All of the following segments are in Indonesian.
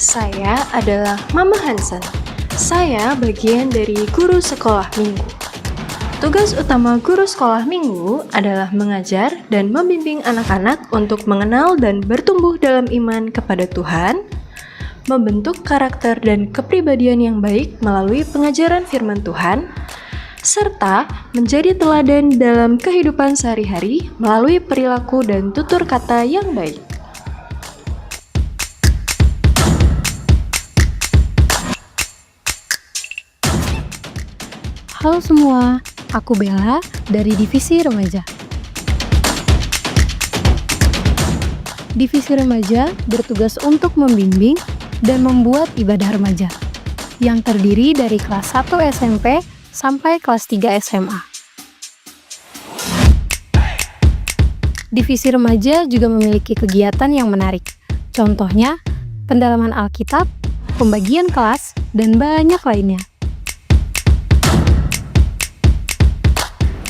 Saya adalah Mama Hansen. Saya bagian dari guru sekolah minggu. Tugas utama guru sekolah minggu adalah mengajar dan membimbing anak-anak untuk mengenal dan bertumbuh dalam iman kepada Tuhan, membentuk karakter dan kepribadian yang baik melalui pengajaran firman Tuhan, serta menjadi teladan dalam kehidupan sehari-hari melalui perilaku dan tutur kata yang baik. Halo semua, aku Bella dari Divisi Remaja. Divisi Remaja bertugas untuk membimbing dan membuat ibadah remaja yang terdiri dari kelas 1 SMP sampai kelas 3 SMA. Divisi Remaja juga memiliki kegiatan yang menarik. Contohnya, pendalaman Alkitab, pembagian kelas, dan banyak lainnya.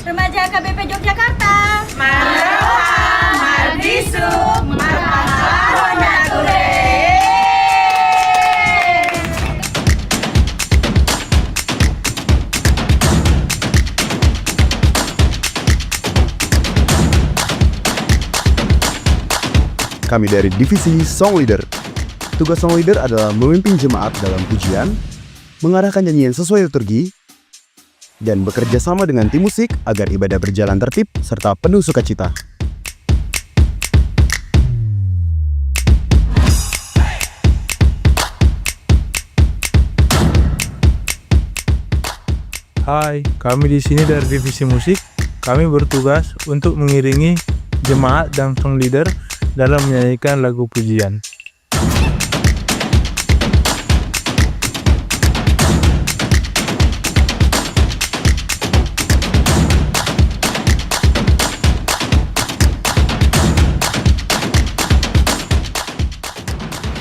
Remaja KBP Yogyakarta. Maroha, Mardisu, Marahona Ture. Kami dari Divisi Song Leader. Tugas Song Leader adalah memimpin jemaat dalam pujian, mengarahkan nyanyian sesuai liturgi, dan bekerja sama dengan tim musik agar ibadah berjalan tertib serta penuh sukacita. Hai, kami di sini dari divisi musik. Kami bertugas untuk mengiringi jemaat dan song leader dalam menyanyikan lagu pujian.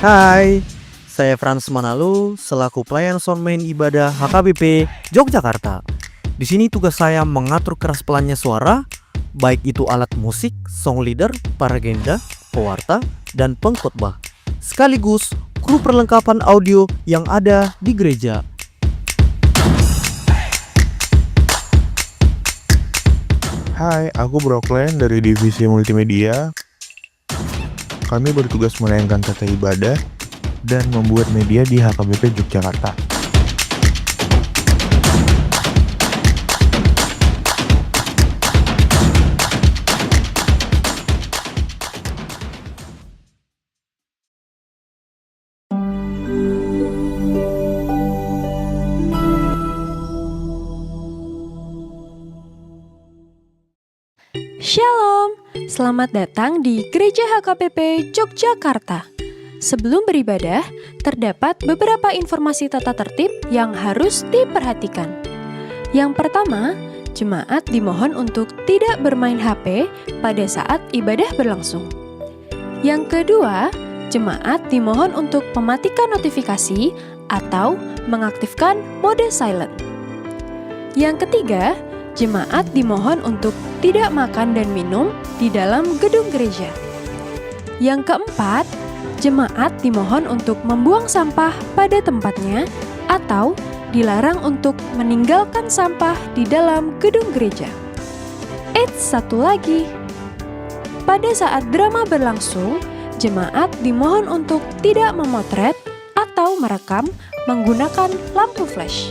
Hai, saya Frans Manalu selaku pelayan soundman ibadah HKBP Yogyakarta. Di sini tugas saya mengatur keras pelannya suara, baik itu alat musik, song leader, paragenda, pewarta, dan pengkhotbah, sekaligus kru perlengkapan audio yang ada di gereja. Hai, aku Broklen dari divisi multimedia. Kami bertugas menayangkan kata ibadah dan membuat media di HKBP Yogyakarta. Shalom, selamat datang di Gereja HKBP Yogyakarta. Sebelum beribadah, terdapat beberapa informasi tata tertib yang harus diperhatikan. Yang pertama, jemaat dimohon untuk tidak bermain HP pada saat ibadah berlangsung. Yang kedua, jemaat dimohon untuk mematikan notifikasi atau mengaktifkan mode silent. Yang ketiga, jemaat dimohon untuk tidak makan dan minum di dalam gedung gereja. Yang keempat, jemaat dimohon untuk membuang sampah pada tempatnya atau dilarang untuk meninggalkan sampah di dalam gedung gereja. Satu lagi. Pada saat drama berlangsung, jemaat dimohon untuk tidak memotret atau merekam menggunakan lampu flash.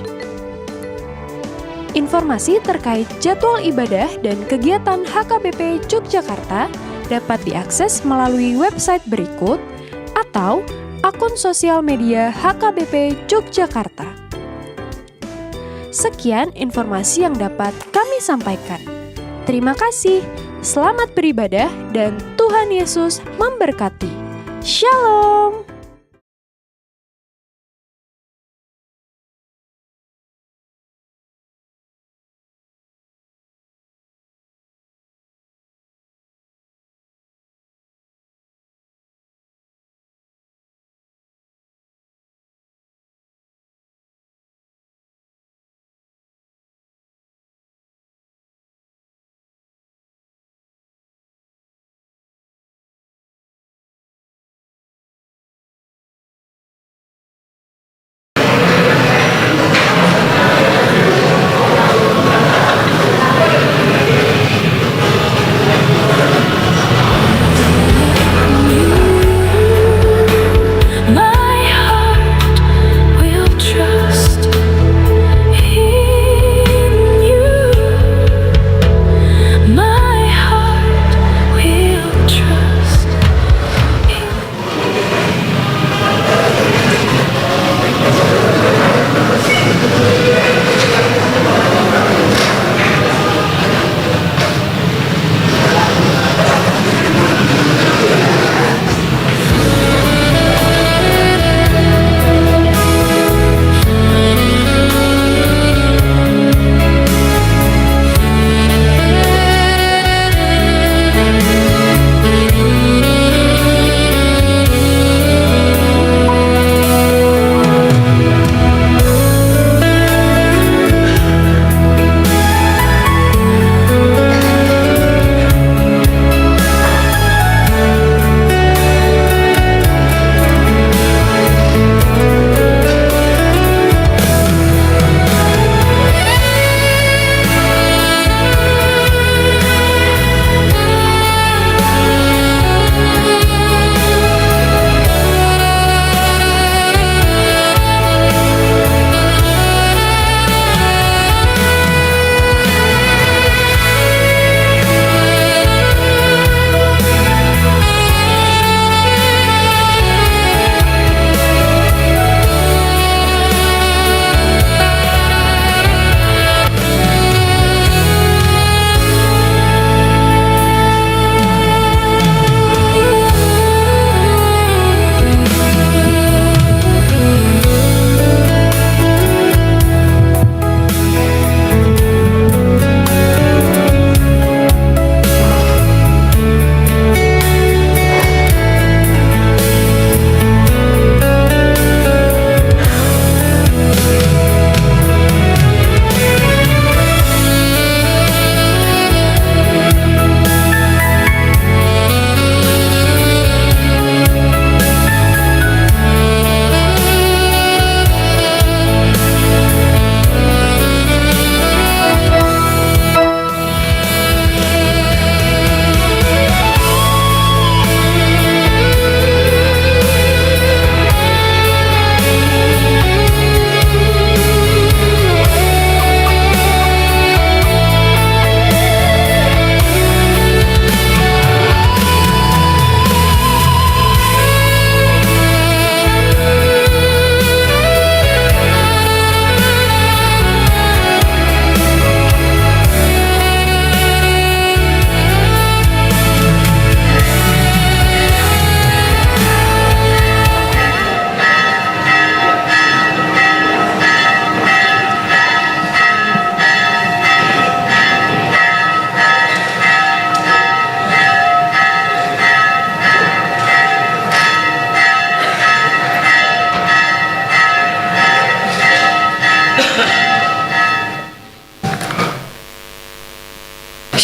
Informasi terkait jadwal ibadah dan kegiatan HKBP Yogyakarta dapat diakses melalui website berikut atau akun sosial media HKBP Yogyakarta. Sekian informasi yang dapat kami sampaikan. Terima kasih, selamat beribadah dan Tuhan Yesus memberkati. Shalom!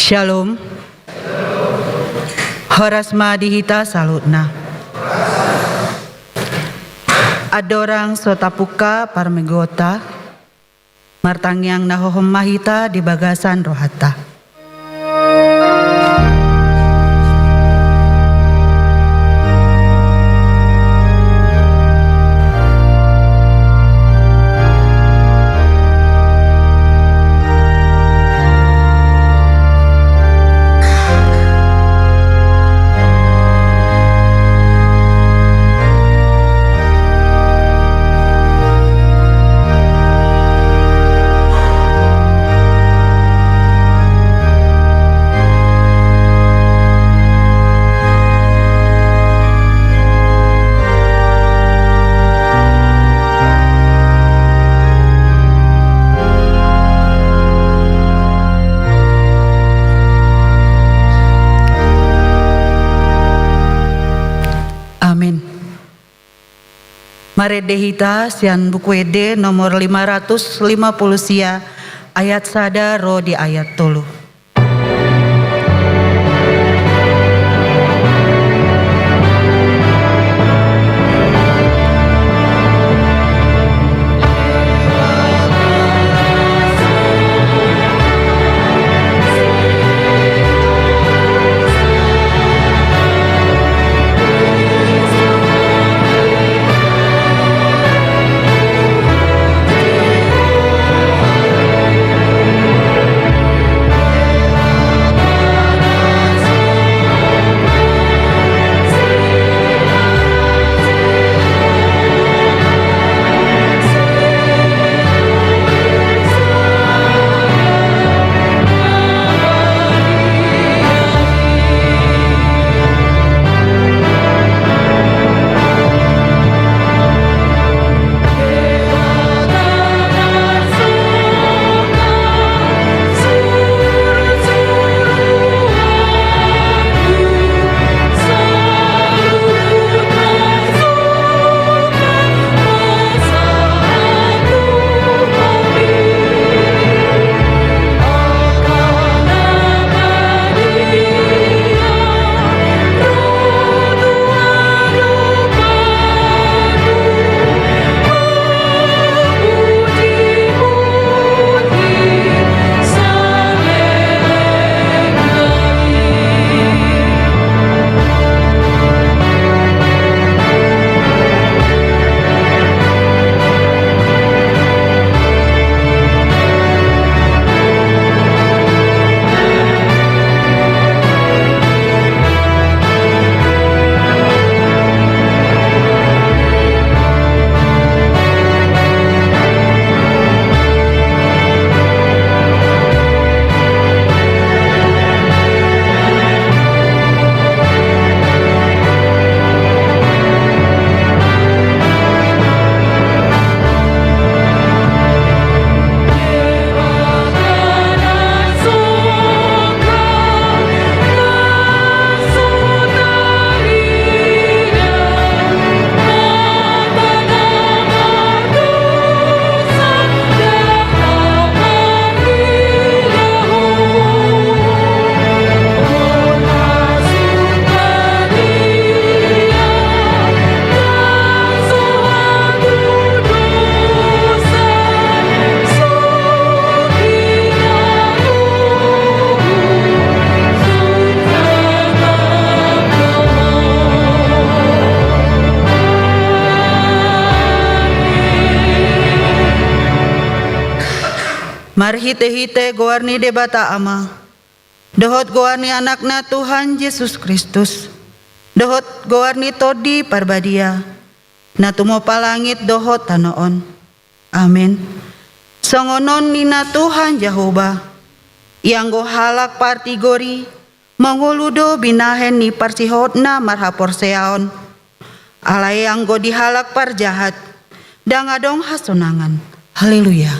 Shalom. Horasma dihita salutna. Adorang sotapuka parmegota, martangyang nahohom mahita di bagasan rohata. Amin. Maredehita sian buku ede nomor 550 sia ayat sada ro di ayat 3. Marhite-hite goarni debata ama. Dohot goarni anakna Tuhan Yesus Kristus. Dohot goarni todi parbadia. Natumo palangit dohot tanoon. Amin. Songonon nina Tuhan Jehovah. Yang go halak partigori. Manguludo binahen ni parsihotna marhaporseaon. Alay yang go dihalak parjahat. Dangadong hasunangan. Haleluya.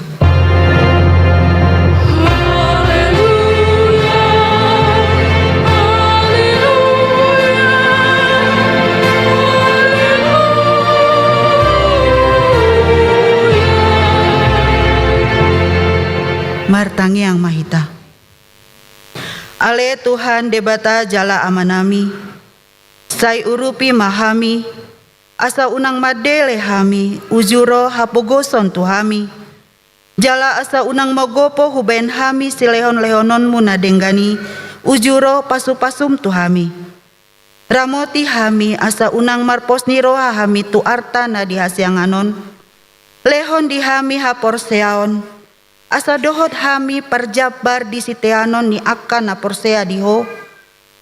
Martangi yang mahita. Ale Tuhan debata jala amanami, sai urupi mahami, asa unang madele hami, ujuro hapogoson tuhami. Jala asa unang mogopo huben hami silehon-lehonon munadenggani, ujuro pasupasum tuhami. Ramoti hami asa unang marposniro hami tu arta na dihasyanganon. Lehon di hami haporseaon, asa dohot hami perjabar di siteanon ni akan na porsea diho.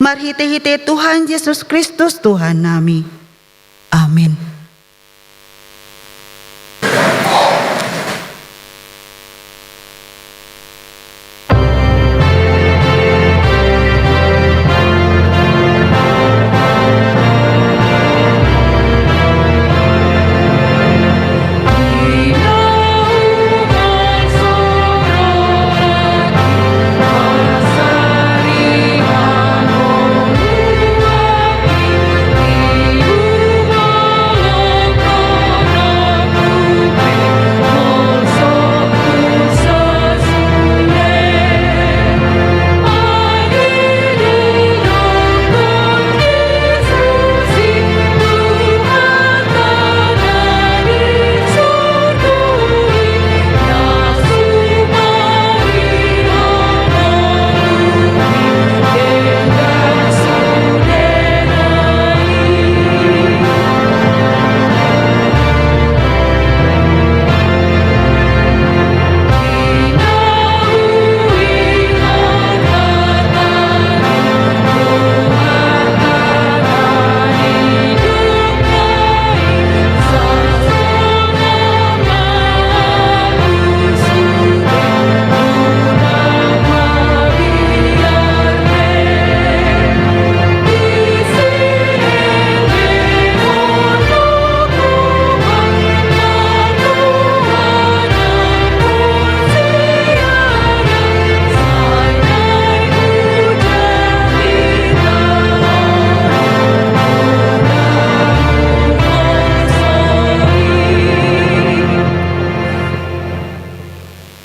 Marhite-hite Tuhan Yesus Kristus Tuhan nami. Amin.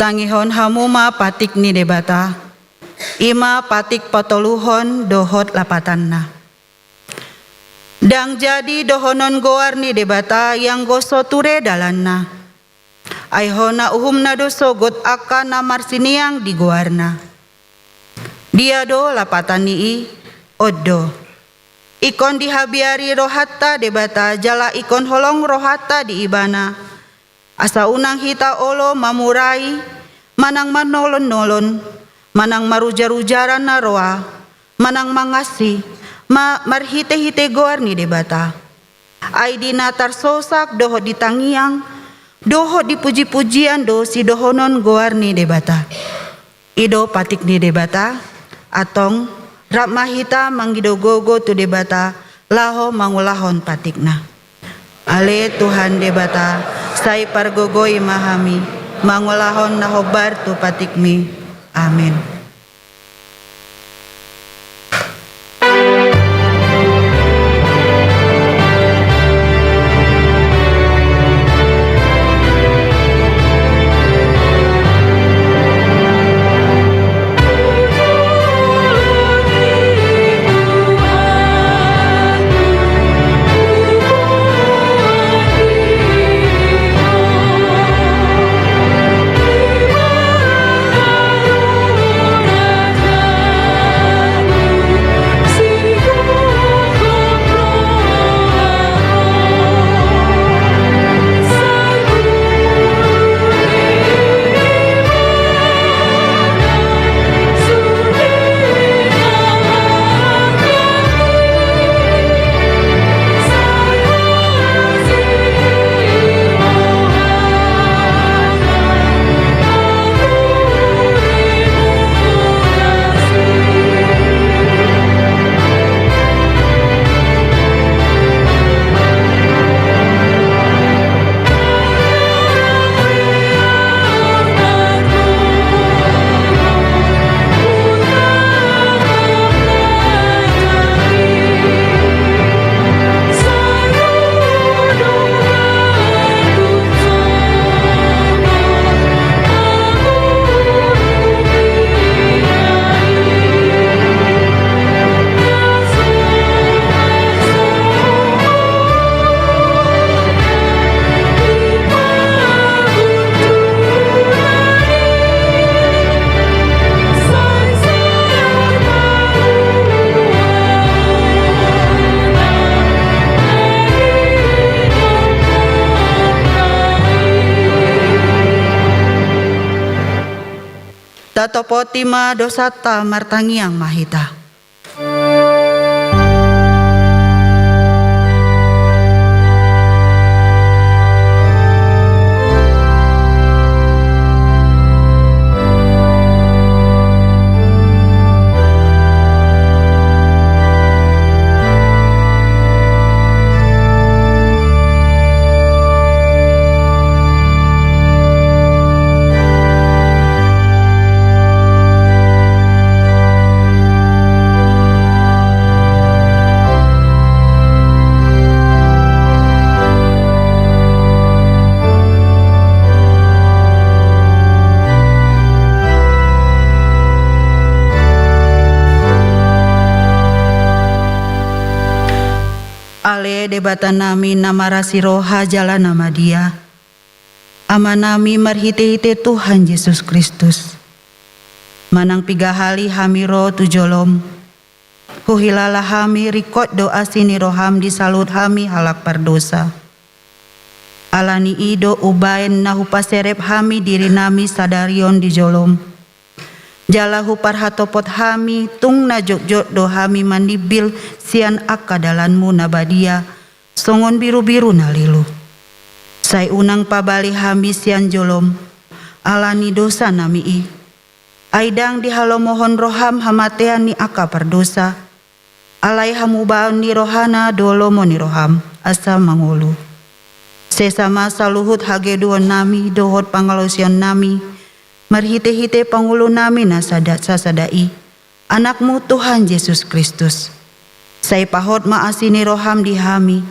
Tangihon hamuma patik ni debata, ima patik potoluhon dohot lapatanna. Dang jadi dohonon goar ni debata yang goso ture dalanna. Aihona uhumna doso got akana marsiniang di goarna. Dia do lapatan ni oddo. Ikon dihabiari rohata debata jala ikon holong rohata di ibana. Asa unang hita olo mamurai, manang manolon-nolon, manang marujar-ujaran na roa, manang mangasi, marhite-hite goar ni debata. Ay di natar sosak doho di tangiang, doho di puji-pujian do si dohonon goar ni debata. Ido patik ni debata, atong rap mahita manggidogogo tu debata, laho mangulahon patikna. Ale Tuhan debata, sai pargogoy mahami, mangulahon na hobar tu patikmi. Amin. Tuhan Tatopotima dosata martangiang mahita. Ale debata nami namarasi roha jala nama dia. Ama nami marhite-hite Tuhan Yesus Kristus. Manang pigahali hami ro tujolom. Huhilala hami rikot doa sini roham disalut hami halak pardosa. Alani ido ubain nahu paserep hami diri nami sadarion di jolom. Jalahu parhatopot hami tung na jok-jok do hami mandibil sian akadalanmu nabadia songon biru-biru nalilu. Sai unang pabali hami sian jolom alani dosa nami aidang dihalo mohon roham hamatean ni aka pardosa alai hamubaon ni rohana dolomo ni roham asa mangulu. Sesama saluhut hageduon nami dohot pangalusion nami marhite-hite pangulo nami sasadai anakmu Tuhan Yesus Kristus. Sai pahot maasini roham di hami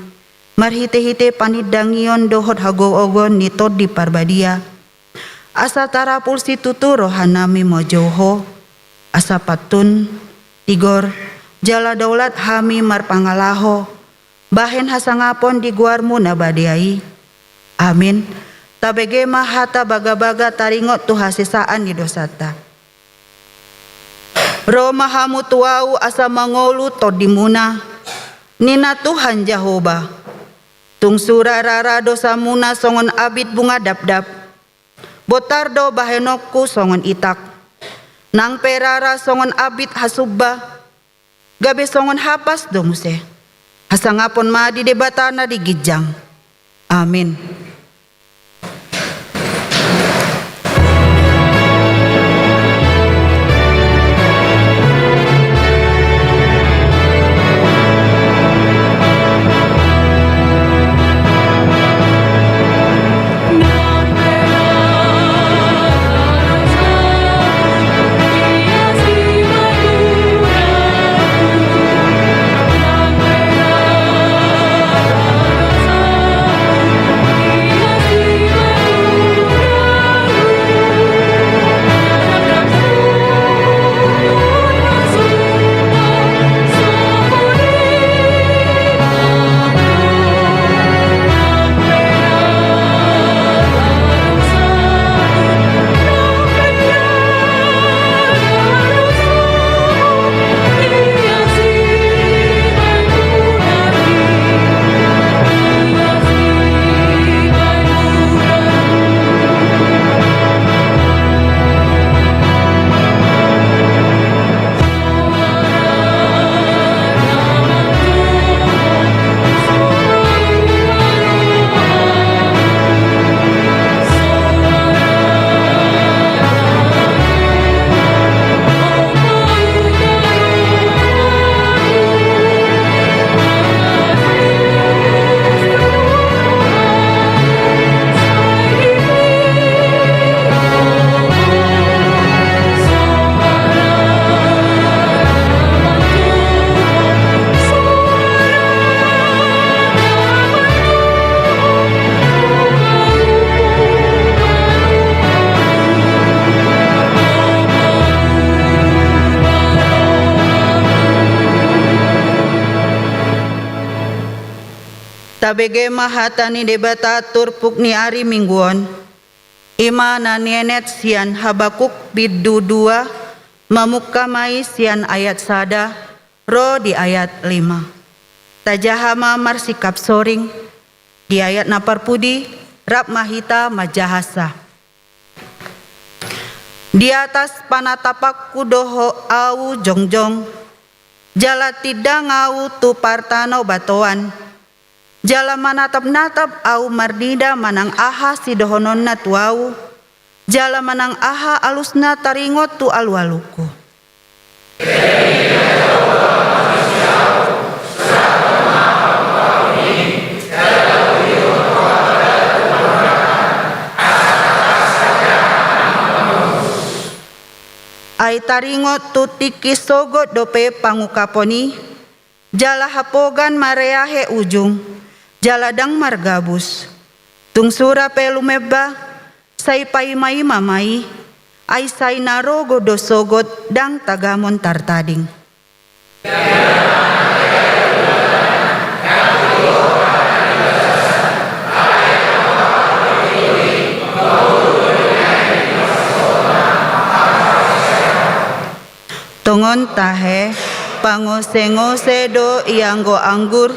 marhite-hite panidangion dohot hago-ogon nitod di parbadia asa tarapul situtu rohan nami mojoho asa patun tigor jala daulat hami marpangalaho bahen hasangapon di guarmu nabadiai. Amin. Tabege mahata baga-baga taringot tu hasisaan di dosata. Roma hamu tuau asa mangolu todimuna. Nina Tuhan Jehovah. Tung surarara dosa muna songon abit bunga dap-dap. Botardo bahenokku songon itak. Nang perara songon abit hasubba. Gabe songon hapas domuse. Hasangapon ma di debatana di gijang. Amin. Tabege mahatani debata turpuk ni ari mingguon. Ima na nienet sian Habakuk biddu 2 mamukkamai sian ayat sada ro di ayat 5. Tajahama marsikap soring di ayat naparpudi rap mahita majahasa. Di atas panatapakku doho au jongjong, jala tidak ngau tu partano batoan, jala manatap-natap au mardida manang aha si dohononna tuau, jala manang aha alusna taringot tu alu-aluku. Ay taringot tu tiki sogot dope pangukaponi, jala hapogan mareahe ujung, jala dang margabus, tung sura pelumeba, say paimai mamai, ay say narogo do sogot dang tagamon tartading. Tongon tahe, pangose-ngose do ianggo anggur,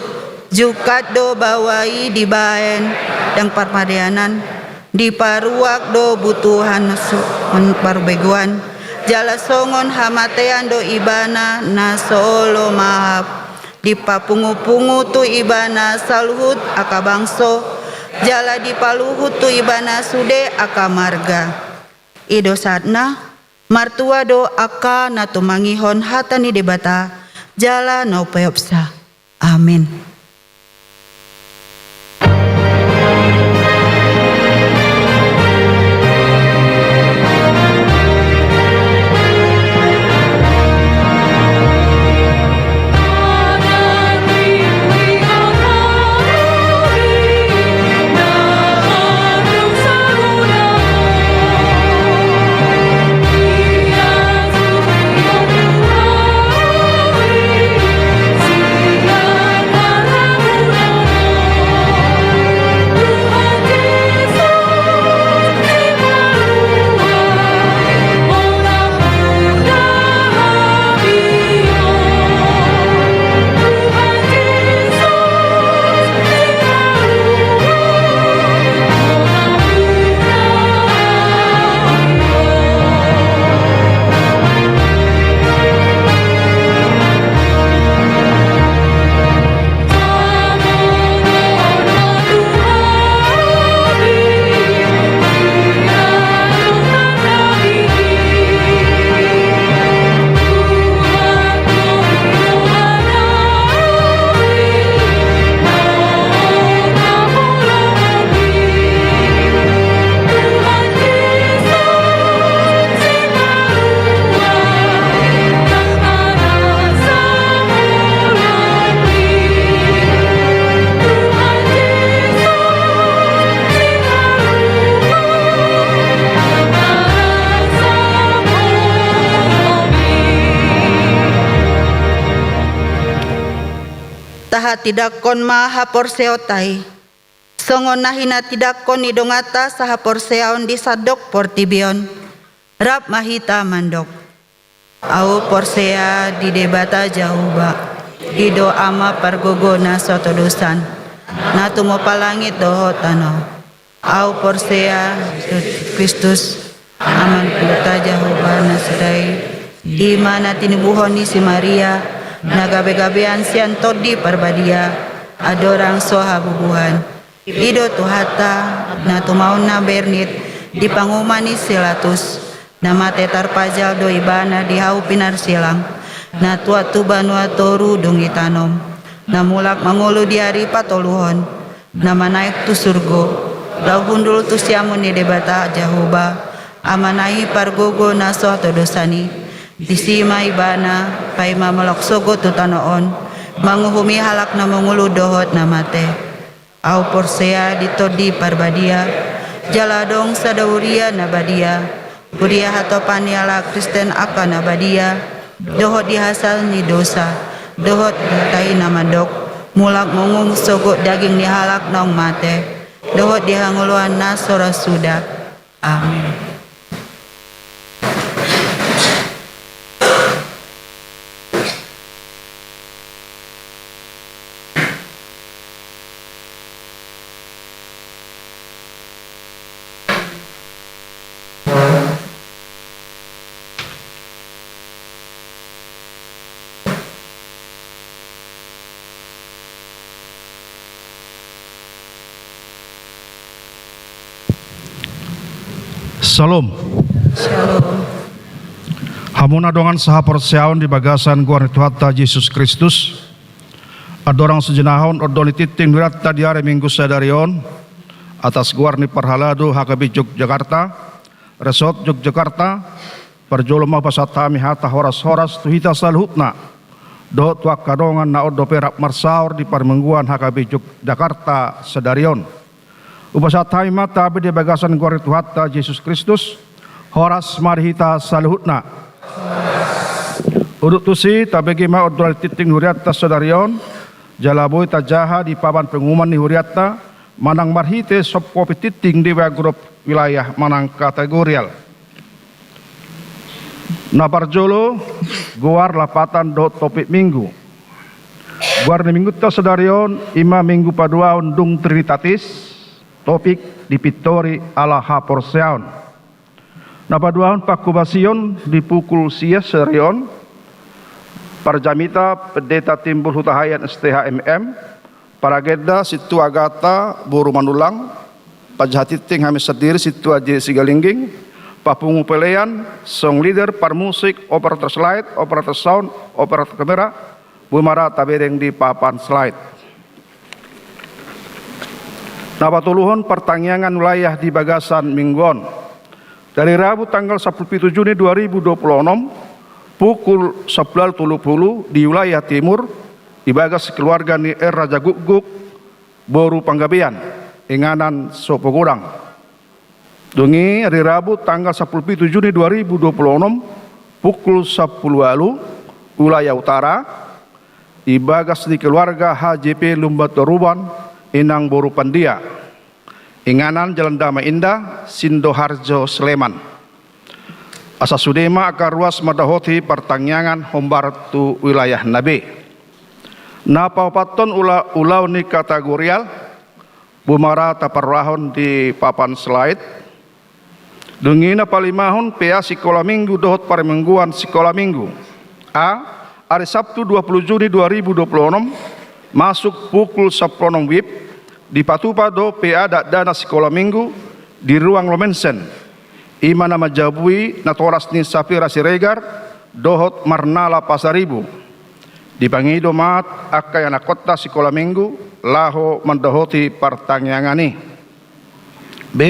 jukat do bawai di baen, dang parpadianan, di paruak do butuhan parbeguan, jala songon hamatean do ibana na solo mahap, di papungu-pungu tu ibana saluhut akabangso, jala di paluhut tu ibana sude akamarga. Ido satna, martua do aka na tumangihon hatani debata jala no peopsa. Amin. Taha tidak kon maha porseotai, songon nahina tidak kon idongata saha porseaon di sadok portibion, rap mahita mandok. Au porsea di debata jahuba, ido ama pargogona soto dosan, na tumo palangit doho tano. Au porsea Kristus, aman puta jahuba na sedai, di mana tinibuhoni si Maria, nagabe-gabean sian todi parbadia, adorang soha bubuhan. Ido tuhata, na tumaun na bernit, di pangumani silatus, nama tetar pajal do ibana di hau pinar silang, na tua tuba nua toru dungi tanom, na mulak mangulu di hari patoluhon, nama naik tu surgo, lau hundul tu siamun di debata jahuba, amanai pargogo na soha todosani, disima ibana paima melok sogo tu tanoon manguhumi halak na mengulu dohot na mate au porsea ditodi parbadia jaladong sadauria na badia buria hatopan yala Kristen akan na badia dohot dihasal ni dosa dohot tai na mandok mulak mengung sogo daging ni halak nong mate dohot dihanguluan na sora suda. Amin. Salam. Hamuna dongan saha persiawan di bagasan Guarni Tuhatta Yesus Kristus. Adorang sejenahon odoli titing wirata di hari Minggu sadarion atas Guarni Parhaladu HKB Yogyakarta, Resort Yogyakarta, perjoloma pasatami hata horas-horas tuhita salhutna. Dot wakadongan na odo perak marsaur di Parmengguan HKB Yogyakarta sadarion. Upasatami mata di bagasan Guarni Tuhatta Yesus Kristus, horas marhita salhutna. Uduk tusi tabegi ma odol titing huriatta sadarion, jalaboy tajaha di papan pengumuman ni huriatta, manang marhite sop kopi titing di grup wilayah manang kategorial. Naparjolo, guar lapatan do topik minggu. Guar ni minggu ta sadarion, ima minggu padua undung trinitatis, topik di pitori ala haporseon. Napaduahon pakubasion di pukul sia serion, Parjamita Pendeta Timbul Hutahayan STHMM, Parageda Situ Agata Buru Manulang, Pajahatiting Hamis Sadiri Situ Aji Sigalingging, Papungu Pelean, Song Leader, Parmusik, Operator Slide, Operator Sound, Operator Kamera, Bumara Tabereng di papan slide. Napatuluhon pertanyaan wilayah di bagasan mingguan. Dari Rabu tanggal 17 Juni 2026 pukul 11.30 di wilayah timur di bagas keluarga ni Raja Guguk Boru Panggabean Inganan Sopogudang. Dungi hari Rabu tanggal 17 Juni 2026 pukul 10.00 wilayah utara di bagas di keluarga HJP Lumbatoruban Inang Boru Pandia Inganan Jalan Damai Indah, Sindoharjo, Sleman. Asa Sudema akar ruas madahoti pertanyaan hombar tu wilayah Nabe. Napa paton ulau ni kategorial, bumara taparrahon di papan slide. Dungina palimahon PA Sekolah Minggu dohot Parmengguan Sekolah Minggu. Hari Sabtu 20 Juni 2026 masuk pukul 10 WIB di Patupado PA dana Sekolah Minggu di ruang Lomensen. Ima nama jabui natoras ni Safira Siregar dohot Marnala Pasaribu. Di Pangido mat akayana kota Sekolah Minggu laho mandahoti pertanyaan ini. B.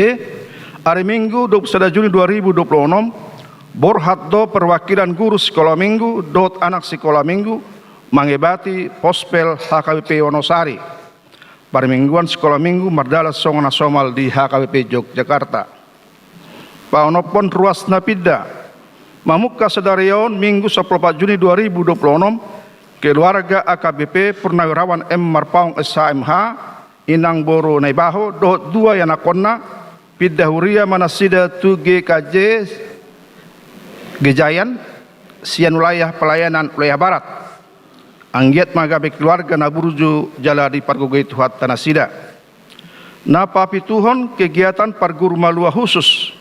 Hari Minggu 21 Juni 2026 Borhatdo perwakilan guru Sekolah Minggu dohot anak Sekolah Minggu mangebati Pospel HKBP Wonosari. Parmingguan Sekolah Minggu Mardala Songana Somal di HKBP Yogyakarta. Paonopon ruas napida Mamuka Sedarion Minggu 14 Juni 2026 keluarga AKBP Purnawirawan M Marpaung SHMH Inang Boru Naibaho dohot dua yanakonna Pidahuria Manasida tu GKJ Gejayan Sian wilayah pelayanan wilayah barat. Anggiat magabe keluarga naburju jala di Pargogoi Tuhat Tanasida. Napa pituhon kegiatan parguru malua khusus.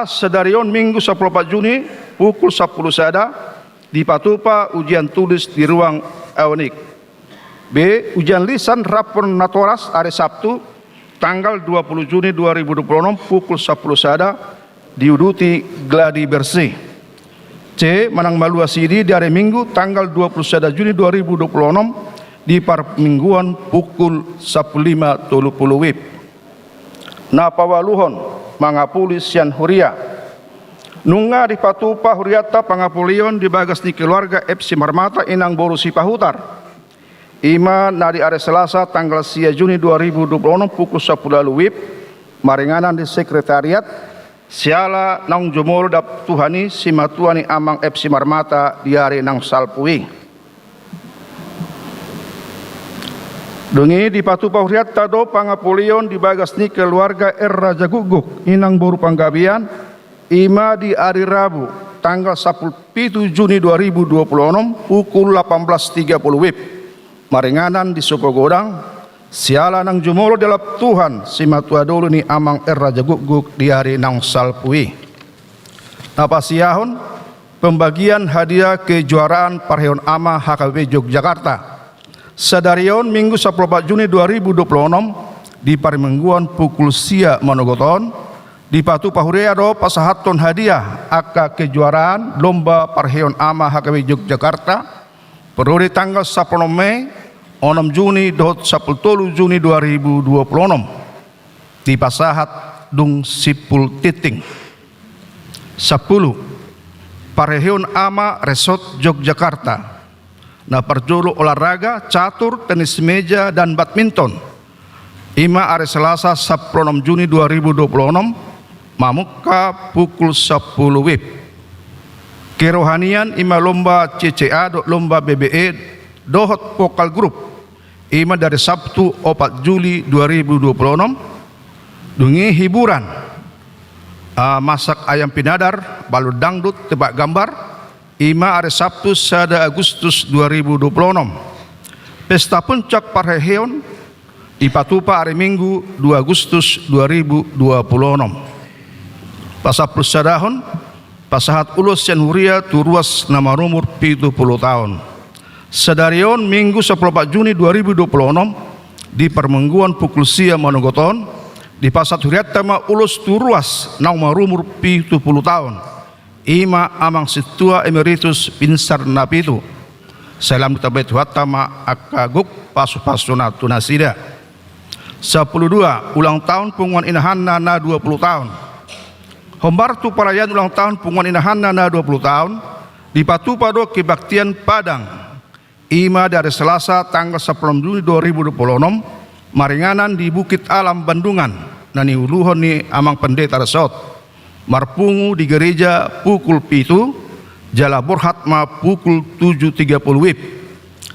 Sedarion Minggu 14 Juni pukul 10 sada di Patupa ujian tulis di ruang Aonik. B. Ujian lisan rapor natoras hari Sabtu tanggal 20 Juni 2026 pukul 10 sada di Uduti Gladi Bersih. C. Manang Malua Sidi di hari Minggu tanggal 21 Juni 2026 di Parmingguan pukul 15.30 WIB. Napawaluhon Mangapulis Sian Huria. Nunga di Patupa Huriata Pangapulion di bagas di keluarga FC Marmata Inang Boru Sipahutar. Ima nadi hari Selasa tanggal 10 Juni 2026 pukul 10 WIB. Maringanan di sekretariat Siala nang jumur dap Tuhani simatuani amang FC Marmata di hari nang salpui. Dungi di Patupa Huriat Tado Pangapulion di bagas ni keluarga Raja Guguk Inang Boru Panggabian ima di hari Rabu tanggal 17 Juni 2026 pukul 18.30 WIB. Maringanan di Supogodang Siala nang jumolo dalap Tuhan si matua dulu ni amang Raja Guguk di hari nang salpui. Napasiahon pembagian hadiah kejuaraan Parheon Ama HKBP Yogyakarta. Sedarion Minggu 14 Juni 2026 di Parmengguan pukul sia Monogoton Di Patu Pahurea do pasahaton hadiah aka kejuaraan lomba parheon ama HKBP Yogyakarta periode tanggal 10 Mei 6 Juni dot 10 Juni 2026 di pasahat dung sipul titing. 10 parheon ama Resort Yogyakarta na perjulu olahraga catur, tenis meja dan badminton. Ima hari Selasa 16 Juni 2026 mamuka pukul 10 WIB. Kerohanian ima lomba CCA do lomba BBE dohot vokal grup ima dari Sabtu 4 Juli 2026 dungi hiburan masak ayam pinadar balut dangdut tebak gambar ima hari Sabtu 1 Agustus 2026. Pesta puncak parheon di Patupa hari Minggu 2 Agustus 2026. Pasal persadahon pasahat ulus yang huria turuas nama umur 70 tahun. Sedarion Minggu 14 Juni 2026 di Permengguan pukul sia Manogoton di pasat huriat tama ulus turuas nama umur 70 tahun. Ima amang situa emeritus Binsar Napitu. Salam tabet watama akaguk pasu-pasuna tunasida. 12 ulang tahun punguan inahanna na 20 tahun. Hombartu perayaan ulang tahun punguan inahanna na 20 tahun di Patupado Kebaktian Padang. Ima dari Selasa tanggal 10 Juni 2026 maringanan di Bukit Alam Bandungan nani uluhon ni amang pendeta resort. Marpungu di gereja pukul 7, jala borhat ma pukul 7.30 WIB.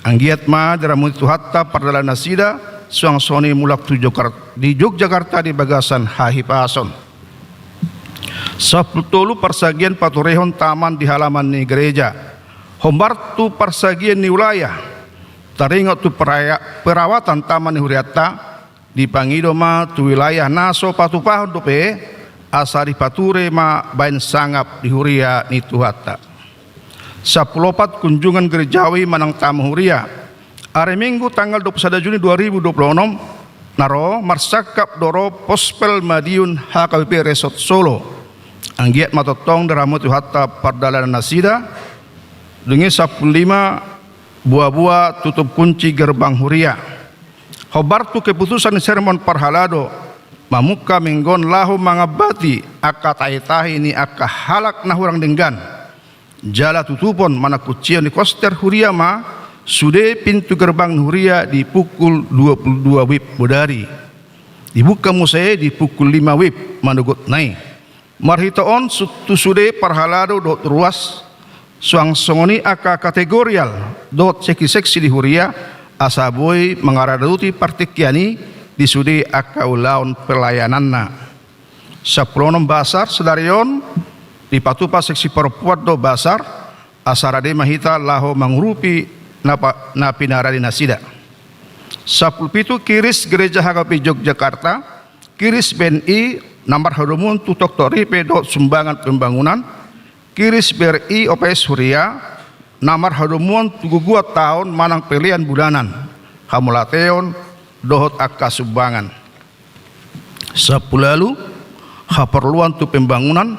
Anggiat ma daramunitu hatta pardala nasida suang soni mulak di Yogyakarta di Bagasan Hahipason. 10 persagian paturehon taman di halaman ni gereja. Hombartu persagian ni wilayah. Taringot tu perawatan taman ni huriata di Pangido ma tu wilayah naso patupahon dope asari pature ma bain sangap di huria ni tuhata. 14 kunjungan gerejawi manang tamu huria. Hari Minggu tanggal 21 Juni 2026 naro marsakap doro Pospel Madiun HKBP Resort Solo. Anggiat matotong daramut hatta pardalan nasida dengan 15 buah-buah tutup kunci gerbang huria. Hobartu keputusan sermon parhalado mamuka minggon lahu mangabati aka tahi ni aka halak nahurang denggan jala tutupon mana kucian di koster huria ma sude pintu gerbang huria di pukul 22 WIB bodari dibuka musai di pukul 5 WIB manugot naik. Marhitoon sude parhalado dot ruas suang songoni aka kategorial dot seksi di huria asaboy mengaraduti partikiani di sude aka ulaun pelayananna. 10 basar sedarion di Patupa seksi perempuan do basar asarade mahita laho mangrupi na pinaradi nasida. 17 kiris gereja HKBP Yogyakarta kiris BNI nomor harumun tutok toripe dot sumbangan pembangunan kiris BRI OPS Huria nomor harumun 2 tahun manang pilihan bulanan hamulateon dohot akka sumbangan. 10 haperluan tu pembangunan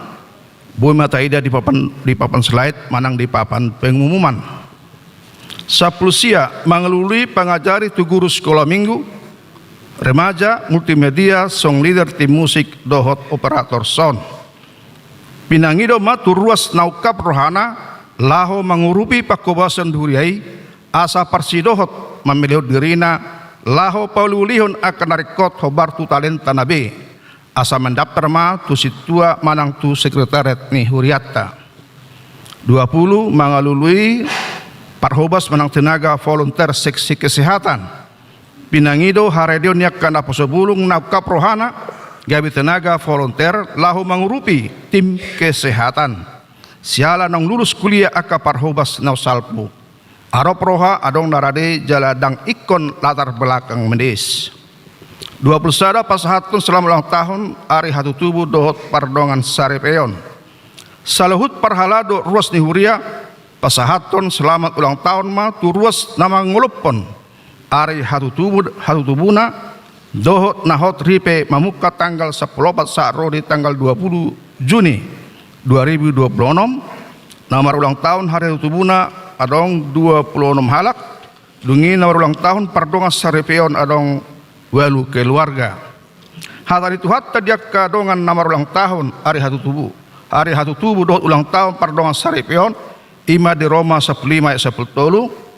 boy mataida di papan slide manang di papan pengumuman. 10 sia mengelului pengajari tu guru sekolah minggu remaja multimedia song leader tim musik dohot operator sound. Pinangido matur ruas naukap rohana laho mengurupi pakobasan duriai asa parsidohot memilih dirina laho paululihon akan rekod hobartu talenta nabe asa mendaftar ma tu situa manang tu sekretariat ni huriata. 20 mengalului parhobas menang tenaga volunteer seksi kesehatan. Pinangido haredion yak kana posobulung nakap rohana gabi tenaga volunteer lahu mengurupi tim kesehatan. Siala nang lulus kuliah aka parhobas nausalpu. Arop roha adong narade jaladang ikon latar belakang medis. 21 pasahatun selama ulang tahun ari hatu tubuh dohot pardongan sarepeon. Saluhut parhalado ruas ni huria pasahatun selamat ulang tahun ma tu ruas nama ngulupon ari hatu tubuna dohot nahot ripe mamuka tanggal 14 sa'ro di tanggal 20 Juni 2026 nomor ulang tahun hari tubuna adong 26 halak dungi nomor ulang tahun pardongan sarepeon adong walu keluarga hatari tuhat tadiak kadongan nomor ulang tahun hari hatu tubuh dohot ulang tahun pardongan sarepeon ima di Roma 15 ayat 10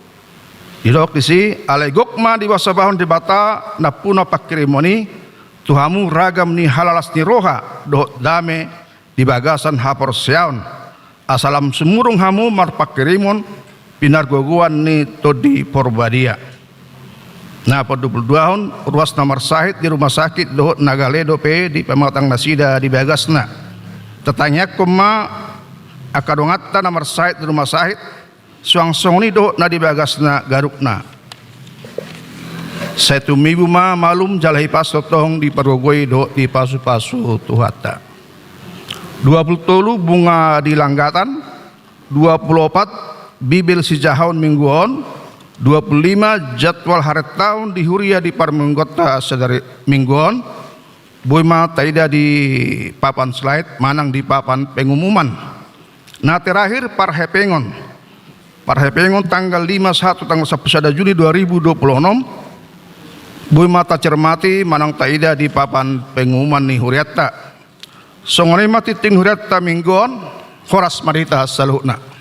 Idok disi alegokma di wasabahon di bata napuna pakirimoni tuhamu ragam ni halalas ni roha dohot dame di bagasan hapor seaun asalam semurung hamu mar pakirimon pinar goguan ni todi porbadia. Nah pada 22 ruas nomor sahid di rumah sakit dohot Nagaledo pe di pematang nasida di bagasna. Tetanya koma akadongata nomor sahid di rumah sahid suang-suang ni dohot na di bagasna garukna. Satu minggu ma malum jalahi pasotong di pergogoi dohot di pasu-pasu tuhata. 20 bunga di Langgatan, 24 Bibil si jahon mingguon, 25 jadwal hari tahun di Huria di Parmenggota sedari mingguon, Boima taida di papan slide, manang di papan pengumuman. Nah terakhir Parhepengon tanggal 51 tanggal 1 Juli 2026, Boima tak cermati manang taida di papan pengumuman ni Huriata. Songone mati ting Huriata mingguon, horas marita saluhna.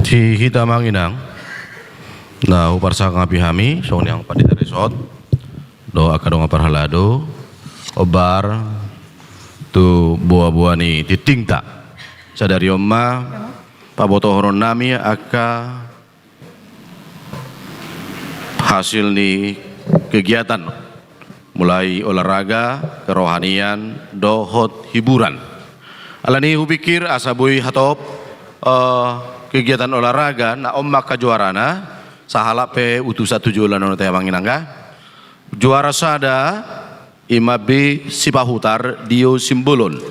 Ci hita manginang na uparsa ngapihami song yang padita resort do akadong aparhalado obar tu buah-buah ni titingta sadari omma paboto horon nami aka hasil ni kegiatan mulai olahraga kerohanian dohot hiburan alani hupikir asabui hatop kegiatan olahraga na omma kajuarana sahala pe utusa tujulan ono teh manginangga juara sada ima B Sipahutar Dio Simbolon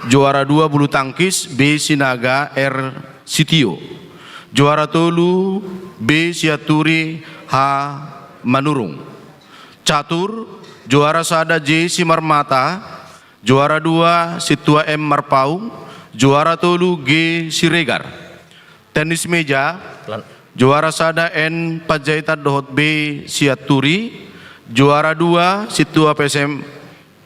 juara 2 bulu tangkis B Sinaga R Sitio juara tolu B Siaturi H Manurung catur juara sada J Simarmata juara 2 Situa M Marpaung juara tolu G Siregar tenis meja juara sada N Panjaitan Dohot B Siaturi juara 2 Situa PSM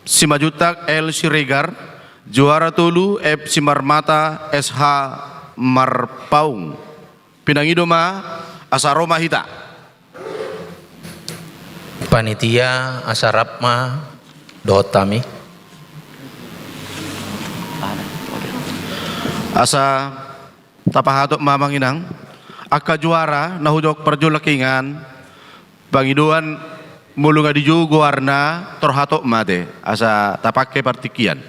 Simajutak L Siregar juara tolu F Simarmata SH Marpaung pinangidoma Asaroma Hita panitia Asarapma Dohot Tami asa tapahatok mamanginang aka juara nahujok perjulakingan bangiduan mulunga di jugo warna torhatok mate asa tapake partikian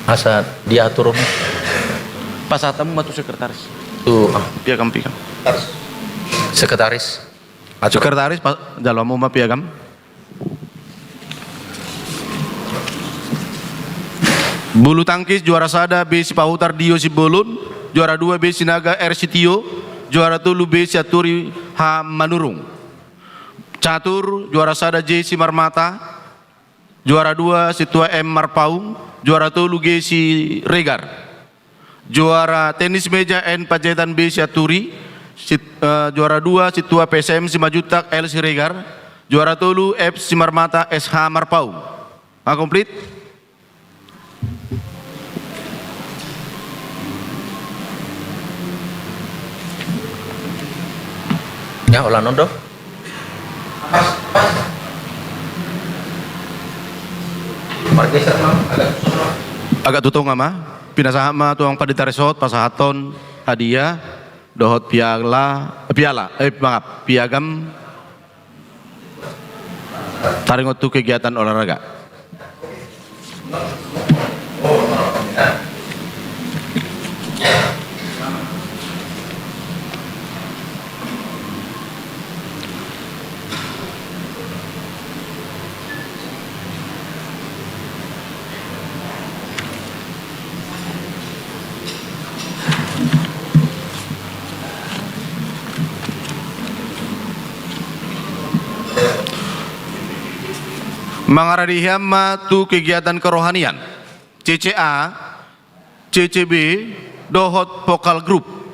asa diatur pasatamu matu sekretaris tuh piagam sekretaris sekretaris dalam umum piagam bulu tangkis juara sada B Sipahutar Dio Simbolon juara 2 B Sinaga R Sitio juara tolu B Siaturi H Manurung catur juara sada J Simarmata juara 2 Situa M Marpaung juara tolu G Siregar juara tenis meja N Panjaitan B Siaturi juara 2 Situa PSM Simajutak L Siregar juara tolu F Simarmata SH Marpaung komplit. ya olah nondo agak tutong ama pinasahama tuang padita resort pasahaton hadiah dohot piagam taringot tu kegiatan olahraga Mangaradihama tu kegiatan kerohanian CCA CCB Dohot Vokal Group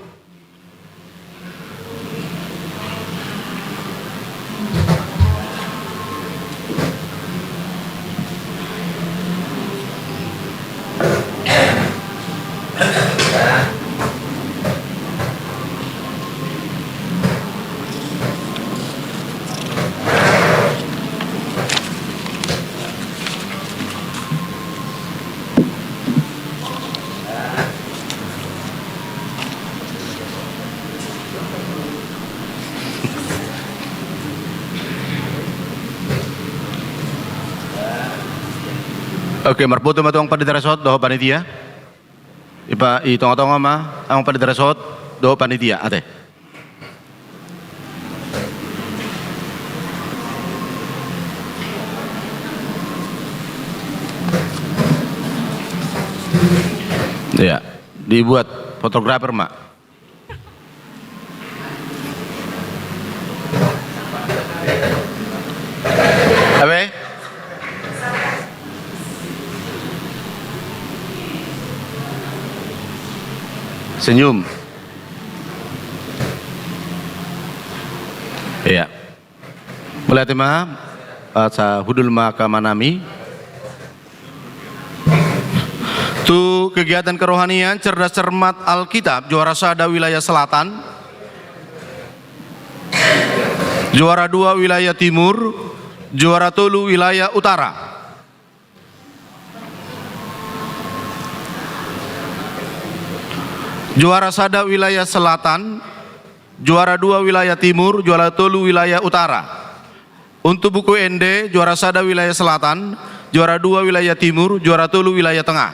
Oke, marputo matuang padita resort doho panitia. Ipa itong-tong ama ang padita resort doho panitia ate. Ya, dibuat fotografer mak. Abe? Senyum. Iya. Mulai tema sa hudul makamanami. Tu kegiatan kerohanian cerdas cermat Alkitab juara sada wilayah selatan, juara 2 wilayah timur, juara 3 wilayah utara. Juara sada wilayah selatan, juara 2 wilayah timur, juara 3 wilayah utara. Untuk buku ND, juara sada wilayah selatan, juara 2 wilayah timur, juara 3 wilayah tengah.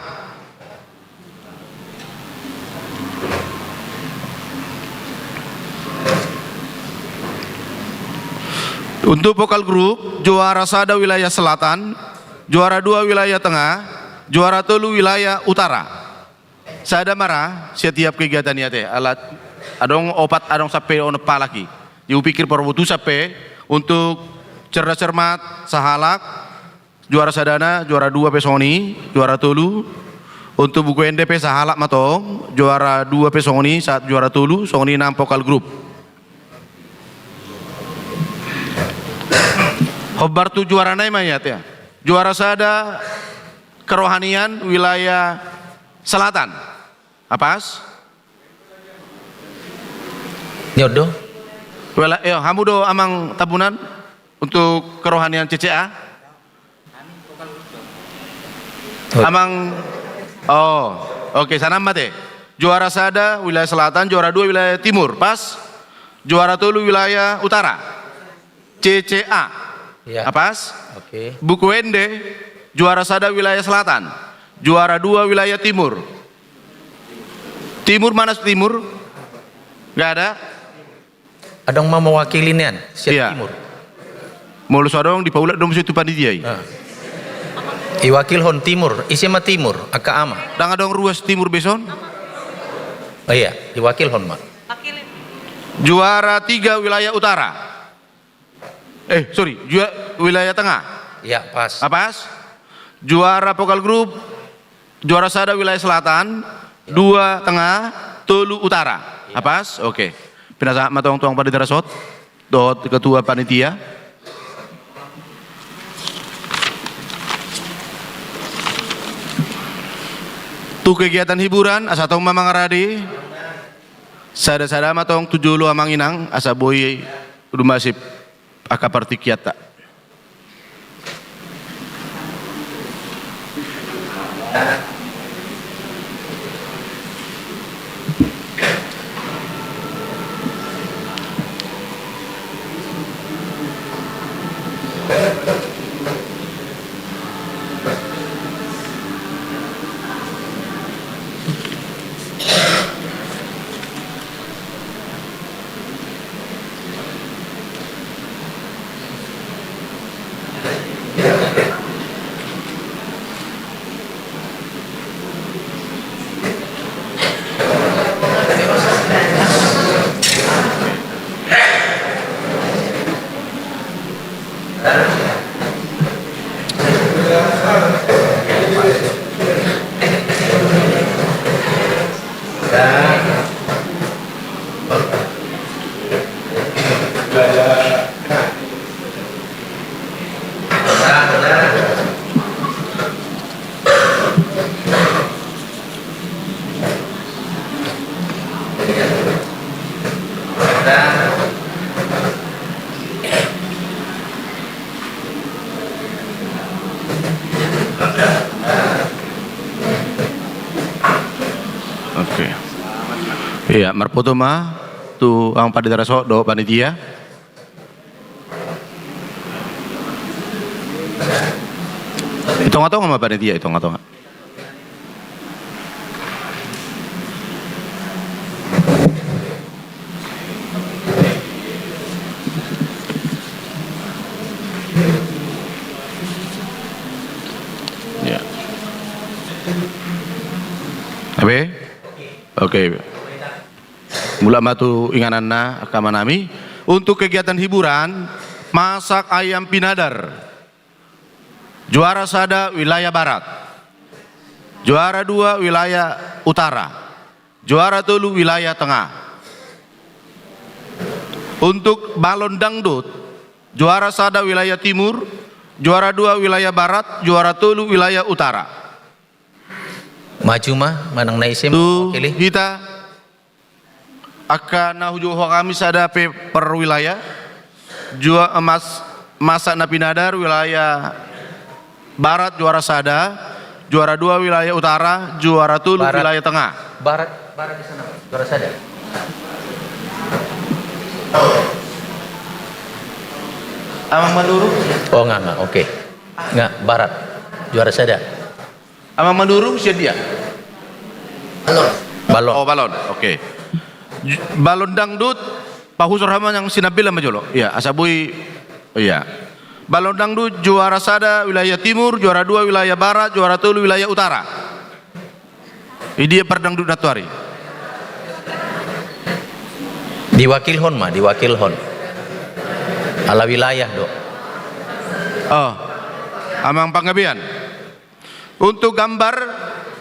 Untuk vokal grup, juara sada wilayah selatan, juara 2 wilayah tengah, juara 3 wilayah utara. Sada marah setiap kegiatan ya teh alat adong opat adong sape on palaki. Iu pikir perbutu sape untuk cerdas cermat sahalak juara sadana juara 2 pesoni juara 3. Untuk buku NDP sahalak matong juara 2 pesoni saat juara 3 soni 6 vokal grup. Hobar tu juara nai mayat ya. Juara sada kerohanian wilayah selatan. Apas? Nyodo. Wala hamudo amang tabunan untuk kerohanian CCA. Amang oke sana mate. Juara sada wilayah selatan, juara 2 wilayah timur, pas. Juara 3 wilayah utara. CCA. Ya. Apas? Oke. Buku ND juara sada wilayah selatan, juara 2 wilayah timur. Timur mana timur? Gak ada. Adong mau mewakilinian siap Iya. timur. Mulus adong di paulat dong situ panitia. Iwakil hon timur, isema timur, aka ama. Dan adong ruas timur beson. Oh iya, iwakil hon mak. Juara 3 wilayah utara. Wilayah tengah. Ya pas. Apas? Juara vokal grup, juara sada wilayah selatan, 2 tengah, 3 utara. Apas? Oke. Pinasa matong tuang pada darasot, dot ketua panitia. Tu kegiatan hiburan asa tong mamang aradi. Sada-sada matong 7 lu amang inang asa boy rumasip akaparti kiata. Oke. Iya, marpoto mah tu ang pada daraso do panitia. Hitung-hitung sama panitia, hitung-hitung. Ya. Abe? Oke. Mula matu ingananna akamanami untuk kegiatan hiburan masak ayam pinadar. Juara sada wilayah barat. Juara 2 wilayah utara. Juara 3 wilayah tengah. Untuk balon dangdut juara sada wilayah timur, juara 2 wilayah barat, juara 3 wilayah utara. Maju mah manang na isim Tu wakili. hita akan nahuju kami sada per wilayah. Jua emas masa napinadar wilayah barat juara sada, juara 2 wilayah utara, juara 3 Barat. wilayah tengah. Barat di sana, juara sada. Amang Manduru, Oh enggak, oke. Enggak, barat. Juara sada. Amang Manduru dia. Balon. Oh balon, oke. Balon dangdut, Pak Husur Rahman yang sinabila majolo. Iya, asabui. Oh, iya. Balon dangdut juara sada wilayah timur, juara 2 wilayah barat, juara 3 wilayah utara. Ini dia perdangdut natuari. Diwakil hon mah, diwakil hon. Ala wilayah do. Oh, amang panggabian. Untuk gambar,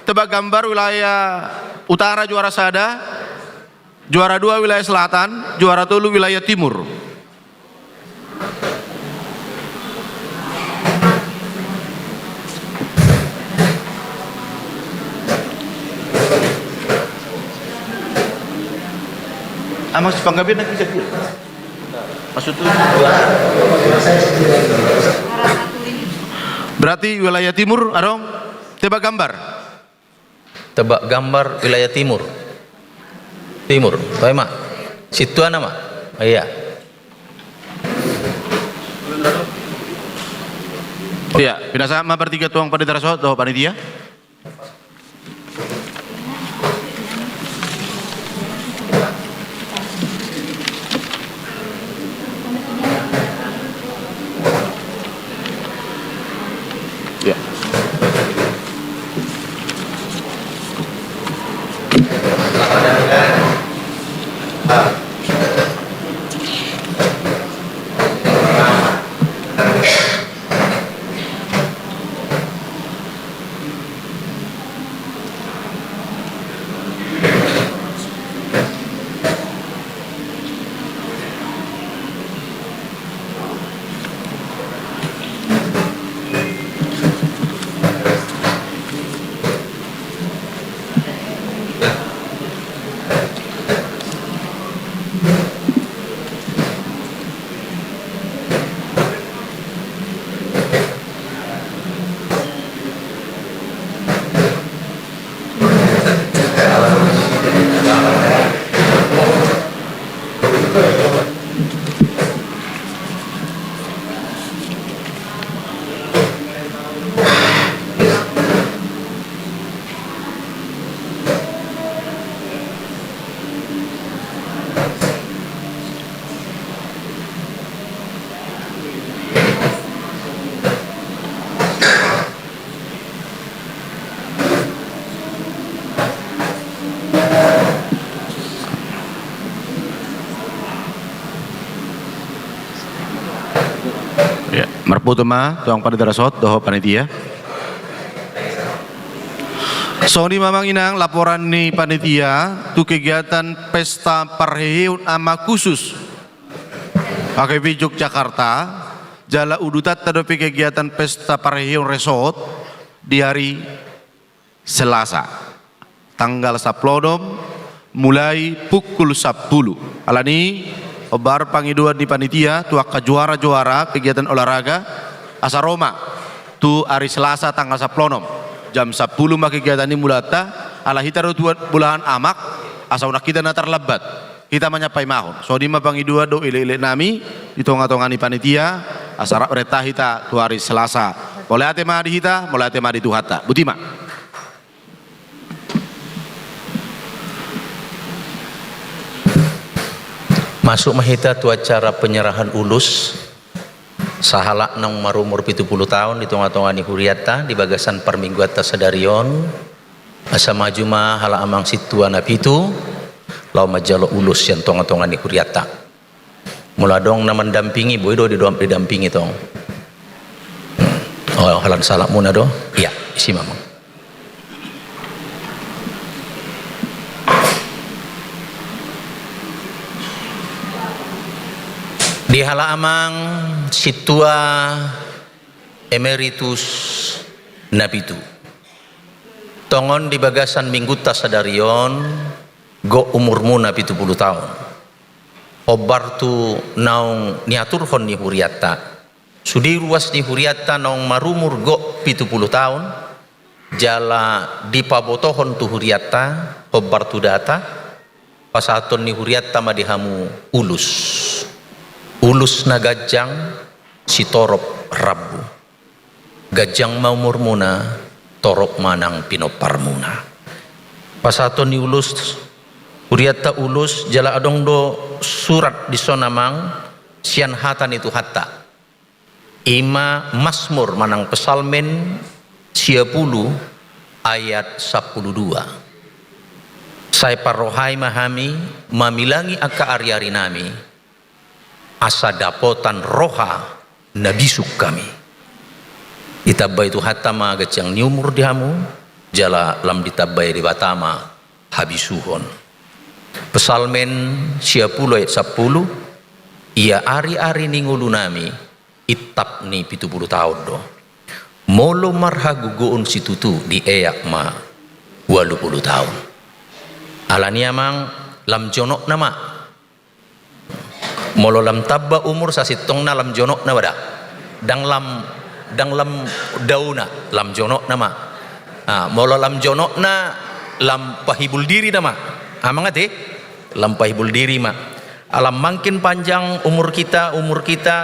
tebak gambar wilayah utara juara sada, juara 2 wilayah selatan, juara 3 wilayah timur. Amang si panggabian nak bisa kira. Maksud tu berarti wilayah timur adong tebak gambar. Tebak gambar wilayah timur. Timur, tahu mak? Situ nama. Iya. Iya, binasa ma bertiga tuang panitia rasot atau panitia. Ya. Ya, marputuma tuang panitia rasot doho panitia. So di mamang inang laporan ni panitia tu kegiatan pesta parheun ama khusus HKBP Yogyakarta jala udutat tadopi kegiatan pesta parheun resort di hari Selasa tanggal 10 mulai pukul 10 alani obar pangiduan di panitia tuak juara-juara kegiatan olahraga asa Roma tu hari Selasa tanggal 10 jam 10 mah kegiatan ini mulata ala hitaru bulahan amak asa unak kita natar lebat kita menyapai mahon so di mah pangidua do ile-ile nami di tonga-tongani panitia asa reta hita tu hari Selasa boleh ate mah di hita boleh ate mah di tuhata butima. Masuk mahita tu acara penyerahan ulus sahala nang marumur 70 tahun di tonga-tongani huriata di bagasan perminggu atas sedarion asa maju mah hala amang situana pitu lau majalo ulus yang tonga-tongani huriata mula dong na mendampingi boy do didampingi tong oh halan salah muna do iya isi mamang di hala amang situa emeritus nabitu tongon di bagasan mingguta sadarion go umurmu na 70 tahun obartu naung niaturhon ni huriatta sudi ruas ni huriatta naung marumur go 70 tahun jala dipabotohon tu huriatta obartu data pasaton ni huriatta madihamu ulus na gajang si torop rabu gajang maumur muna torop manang pinoparmuna pasaton ni ulus huriatta ulus jala adong do surat di sonamang sian hatan itu hatta ima Mazmur manang pesalmen 10 ayat 12 saya parohai mahami mamilangi aka ari-ari nami asa dapotan roha nabisuk kami itabay itu hatama gacang niumur dihamu jala lam ditabay di batama habisuhon pesalmen 10 ayat 10 ia ari-ari ningulu nami itap ni 70 tahun do molo marha guguun situtu di eyak ma 80 tahun alani amang lam jonok nama molo lam tabba umur sasitong na lam jonok na bada dang lam dauna lam jonok nama molo lam jonok na lam pahibul diri nama amang ate lam pahibul diri ma alam makin panjang umur kita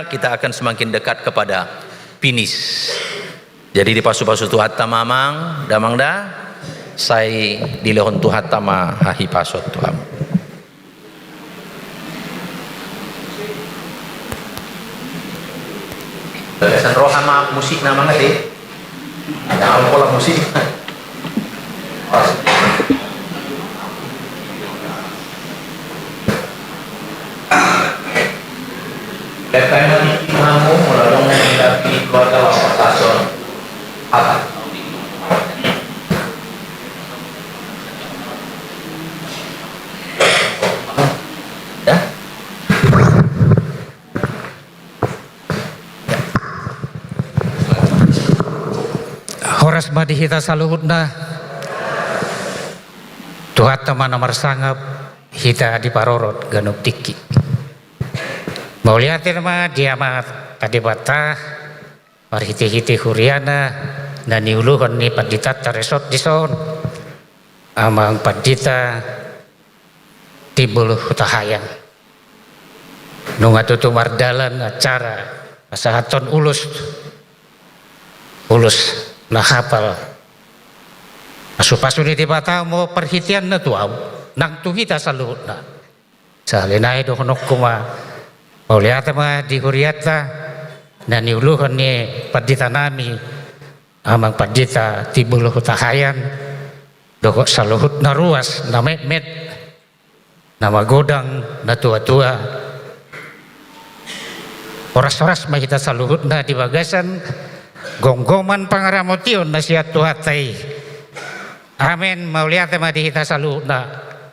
akan semakin dekat kepada finish. Jadi di pasu-pasu tu hatta mamang damang da sai di lehon tu hatta ma hahi pasot tu ham. San rohama musik nama ngade. Ada pola musik. Bagaimana kamu melalui menghadapi keluarga Wasason? Apa? Ya? Horas madihita saluhutna Tuhat teman nomor sangap hita di parorot ganup tiki mau lihatin mah dia mah tadi batah parhiti-hiti huriana dan niuluhon ni padita taresot dison amang padita tibul hutahayan nunga tutu mardalan acara pasahaton ulus nah hafal asupasu ni tibata mau perhitian na tuaw nang tuhita saluhut na salinay dohonok kuma mau lihat mah di huriata dan niuluhon ni padita nami amang padita tibul hutahayan dokok saluhut na ruas na met nama godang na tua-tua oras-oras mahita saluhut na di bagasan gonggoman pangaramotion na siya tuhatay amin mau lihat mah di hita saluhut na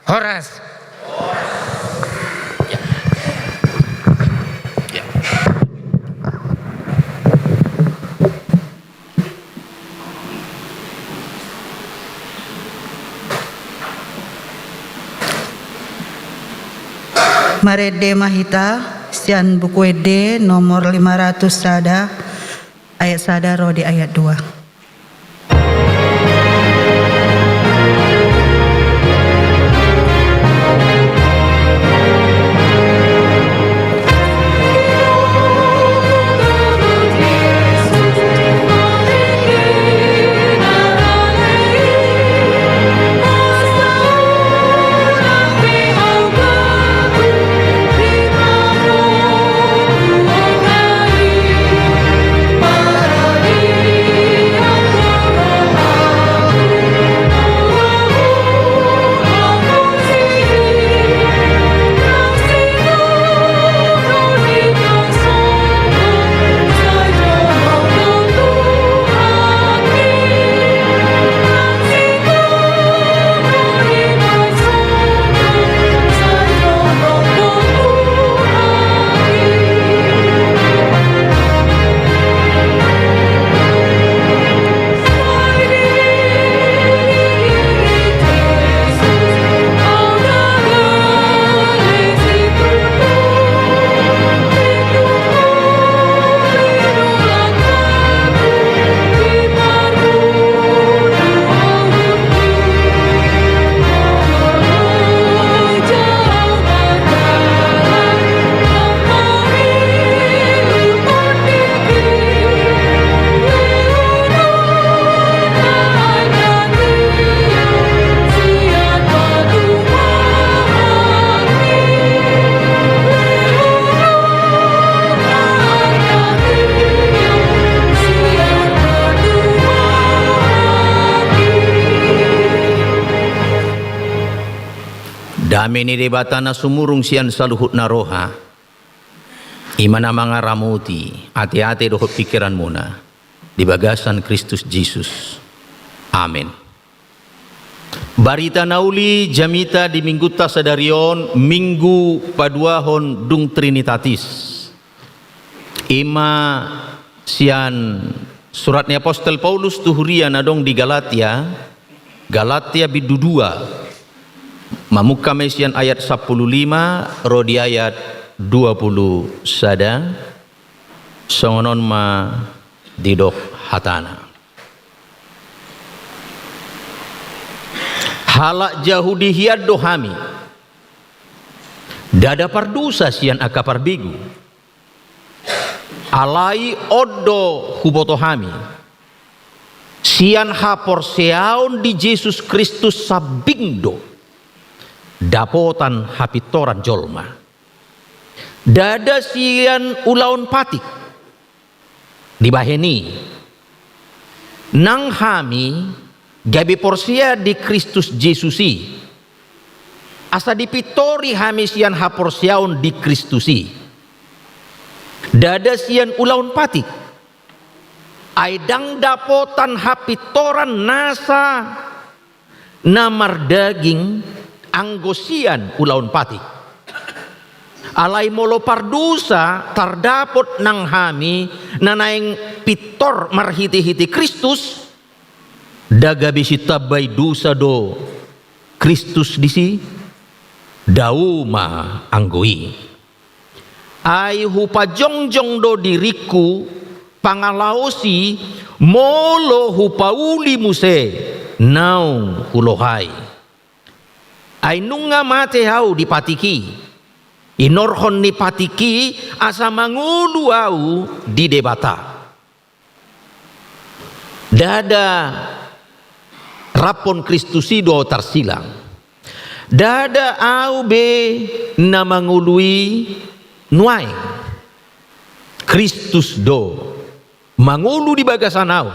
horas Marede mahita sian buku ede nomor 500 sada ayat sada rodi ayat 2. Kami ni debatana sumurung sian saluhut naroha. Imana mga ramuti, ati-ati dohot pikiran muna. Di bagasan Kristus Jesus. Amin. Barita nauli jamita di mingguta sadarion minggu paduahon dung Trinitatis. Ima sian surat ni Apostel Paulus tuhurian adong di Galatia. Galatia bidu 2. Mamuka mesian ayat 15 rodi ayat 20 sada. Songonon ma didok hatana. Halak Yahudi hiad dohami. Dada pardusa sian akapar bigu. Alai odo hubotohami. Sian hapor seaon di Yesus Kristus sabingdo. Dapotan hapitoran jolma. Dada sian ulaun patik. Dibaheni. Nang hami gabi porsia di Kristus Yesusi. Asa dipitori hami sian haporsiaon di Kristusi. Dada sian ulaun patik. Aidang dapotan hapitoran nasa namar daging anggosian ulaun patik. Alai molo pardusa tardapot nang hami nanaing pitor marhiti-hiti Kristus. Daga bisi tabay dusa do Kristus disi dauma anggoi. Ay hupajongjong do diriku pangalausi molo hupauli muse naung hulohai. Ay nunga mate hau dipatiki. Inorhon ni patiki asa mangulu au di debata. Dada rapon Kristusido tarsilang. Dada au be na mangului nuai. Kristus do mangulu di bagasan au.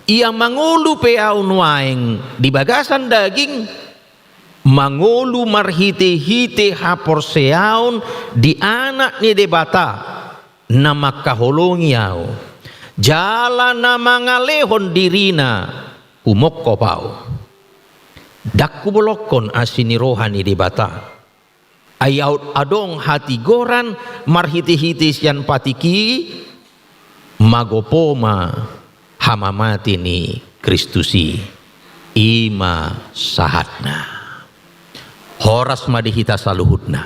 Ia mangulu pe au nuaing di bagasan daging. Mangulu marhite-hite haporseaon di anak ni debata nama kaholongi au. Jala nama ngalehon dirina umok kopau. Dakku bolokon asini rohani debata. Ayaut adong hati goran marhite-hite sian patiki magopoma hamamati ni Kristusi ima sahatna. Horas madihita saluhutna.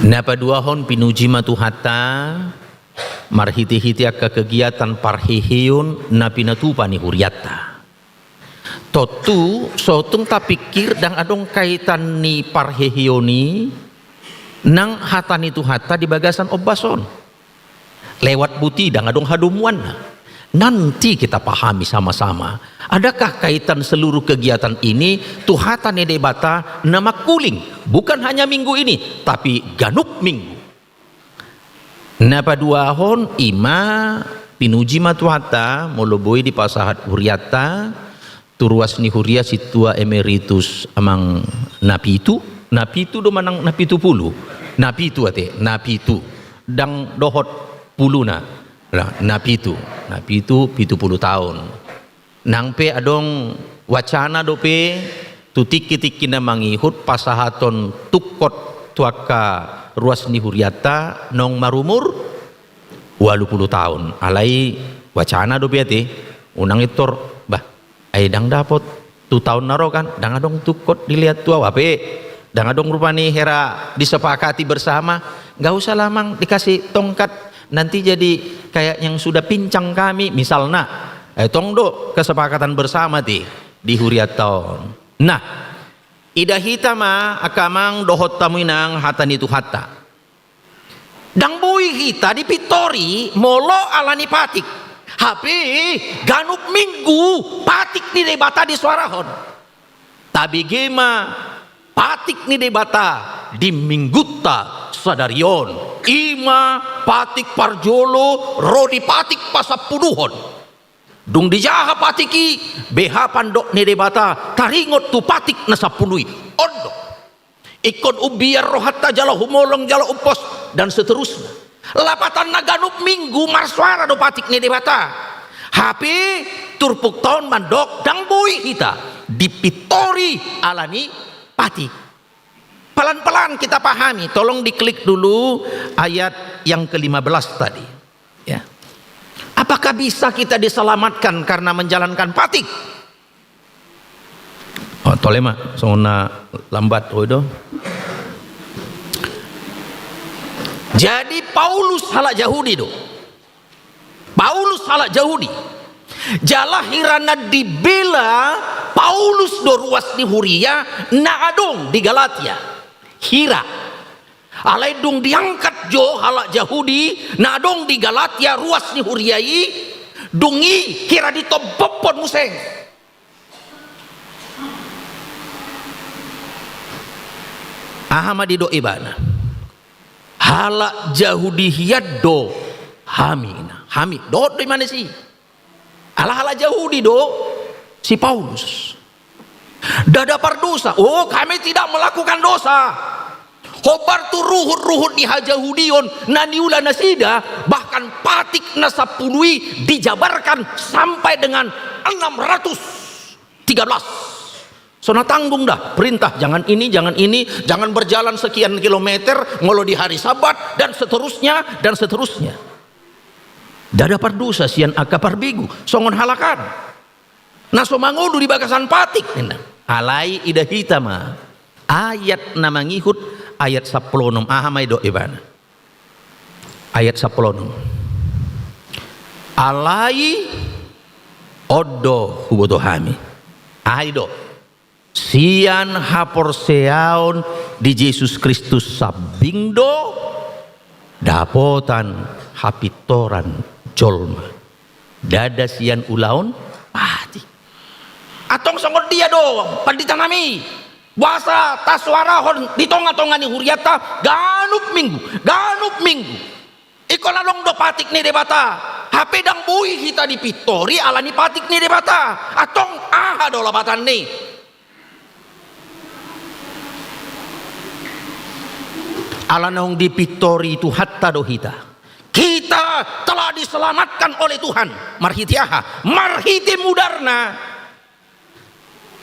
Napa duahon pinuji matuhata marhiti-hiti akka kegiatan parhihiyun na pinatupa ni huriata. Totu sotung tapikir dang adong kaitan ni parhihiyoni nang hatan itu hata di bagasan obason. Lewat buti dang adong hadumuan. Nanti kita pahami sama-sama. Adakah kaitan seluruh kegiatan ini tuhatan ni debata nama kuling. Bukan hanya minggu ini, tapi ganuk minggu. Napa duahon ima pinuji matuhata moloboi di pasahat huriata turuas ni huria situa emeritus amang napitu do manang napitu pulu. Napitu ate, napitu. Dang dohot puluna. Napitu 70 tahun. Nangpe adong wacana dope tutik-tiki na mangihut pasahaton tukot tuaka ruas ni huriata nong marumur 80 tahun. Alai wacana dope ate unang itor bah ay dang dapot 2 tahun naro kan dang adong tukot dilihat tua wape dang adong rupani hera disepakati bersama nggak usah lamang dikasih tongkat nanti jadi kayak yang sudah pincang kami misalnya tongdo kesepakatan bersama di huriat tahun. Nah ida hitama akamang dohot tamuinang hatan itu hatta dang bui kita di pitori molo alani patik hapi ganuk minggu patik ni debata di suarahon tabi gema patik ni debata di mingguta sadarion ima patik parjolo rodi patik pasapuduhon dung dijaha patiki beha pandok ni debata taringot tu patik na sapului ondo ikon ubiar rohatta jala humolong jala upos dan seterusnya lapatan naganup minggu marswara do patik ni debata hape turpuk tahun mandok dang bui kita dipitori alani patik. Pelan-pelan kita pahami, tolong diklik dulu ayat yang ke-15 tadi ya. Apakah bisa kita diselamatkan karena menjalankan patik? Oh, tolema sona lambat odo. Jadi Paulus halak Yahudi do. Paulus halak Yahudi. Jala hirana dibela Paulus do ruas di Huria na adong di Galatia. Hira alai dung diangkat jo halak Yahudi na adong di Galatia ruas ni Huriai dungi kira ditobopon museng. Ahamadi do ibana halak Yahudi hiad do hamina hami do di mana sih ala Yahudi do si Paulus dadapar dosa. Oh, kami tidak melakukan dosa. Hobar tu ruhut-ruhut di hajahudion naniula nasida bahkan patik nasapului dijabarkan sampai dengan 613. Sona tanggung dah perintah jangan ini, jangan berjalan sekian kilometer ngolo di hari Sabat dan seterusnya dan seterusnya. Dadapar dosa sian akapar bigu songon halakan. Naso mangudu di bagasan patik alai ida hitama ayat namangihut ayat 16 ahamai do ibana ayat 16 alai odo huboto hami aido sian haporseaon di Yesus Kristus sabingdo dapotan hapitoran jolma dada sian ulaon pati atong sanggot dia doang panditanami wasa taswarahon di tonga-tonga ni huriata ganup minggu ikon along do patik ni debata hape dang bui kita dipitori ala ni patik ni debata atong aha do labatan ni ala naung dipitori itu hatta do kita telah diselamatkan oleh Tuhan marhitiaha marhiti mudarna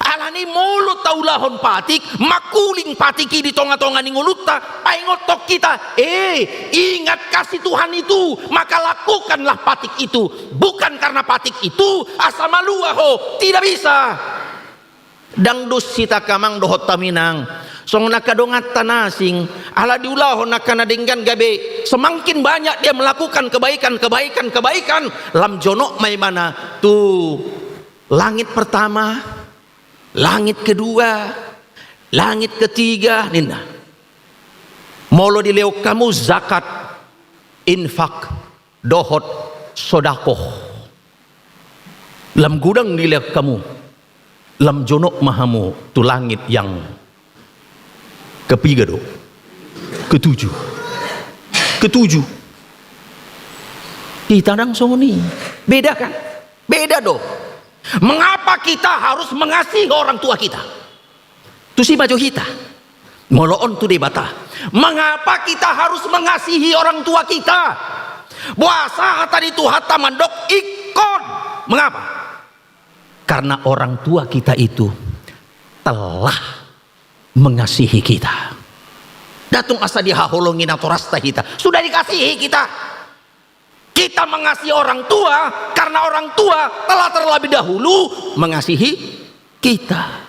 alani mulut taulahon patik makuling patiki di tonga-tonga ni ngulutta paingotok kita ingat kasih Tuhan itu maka lakukanlah patik itu bukan karena patik itu asamaluaho tidak bisa dang dos sita kamang dohot taminang song nakadongat tanasing ala diulahon nakanadenggan gabe semakin banyak dia melakukan kebaikan lam jonok may mana tu langit pertama langit kedua, langit ketiga, nina. Molo dileok kamu zakat, infak, dohot, sodakoh. Lam gudang dileok kamu, lam jonok mahamu, tu langit yang kepiga do, ketujuh. Kita nang songoni, beda kan? Beda do. Mengapa kita harus mengasihi orang tua kita? Tu si maju kita. Moloon tu debata. Mengapa kita harus mengasihi orang tua kita? Buasa tadi tu hatta mandok ikon. Mengapa? Karena orang tua kita itu telah mengasihi kita. Datung asa dihaholongin atau rasta kita. Sudah dikasihi kita. Kita mengasihi orang tua karena orang tua telah terlebih dahulu mengasihi kita.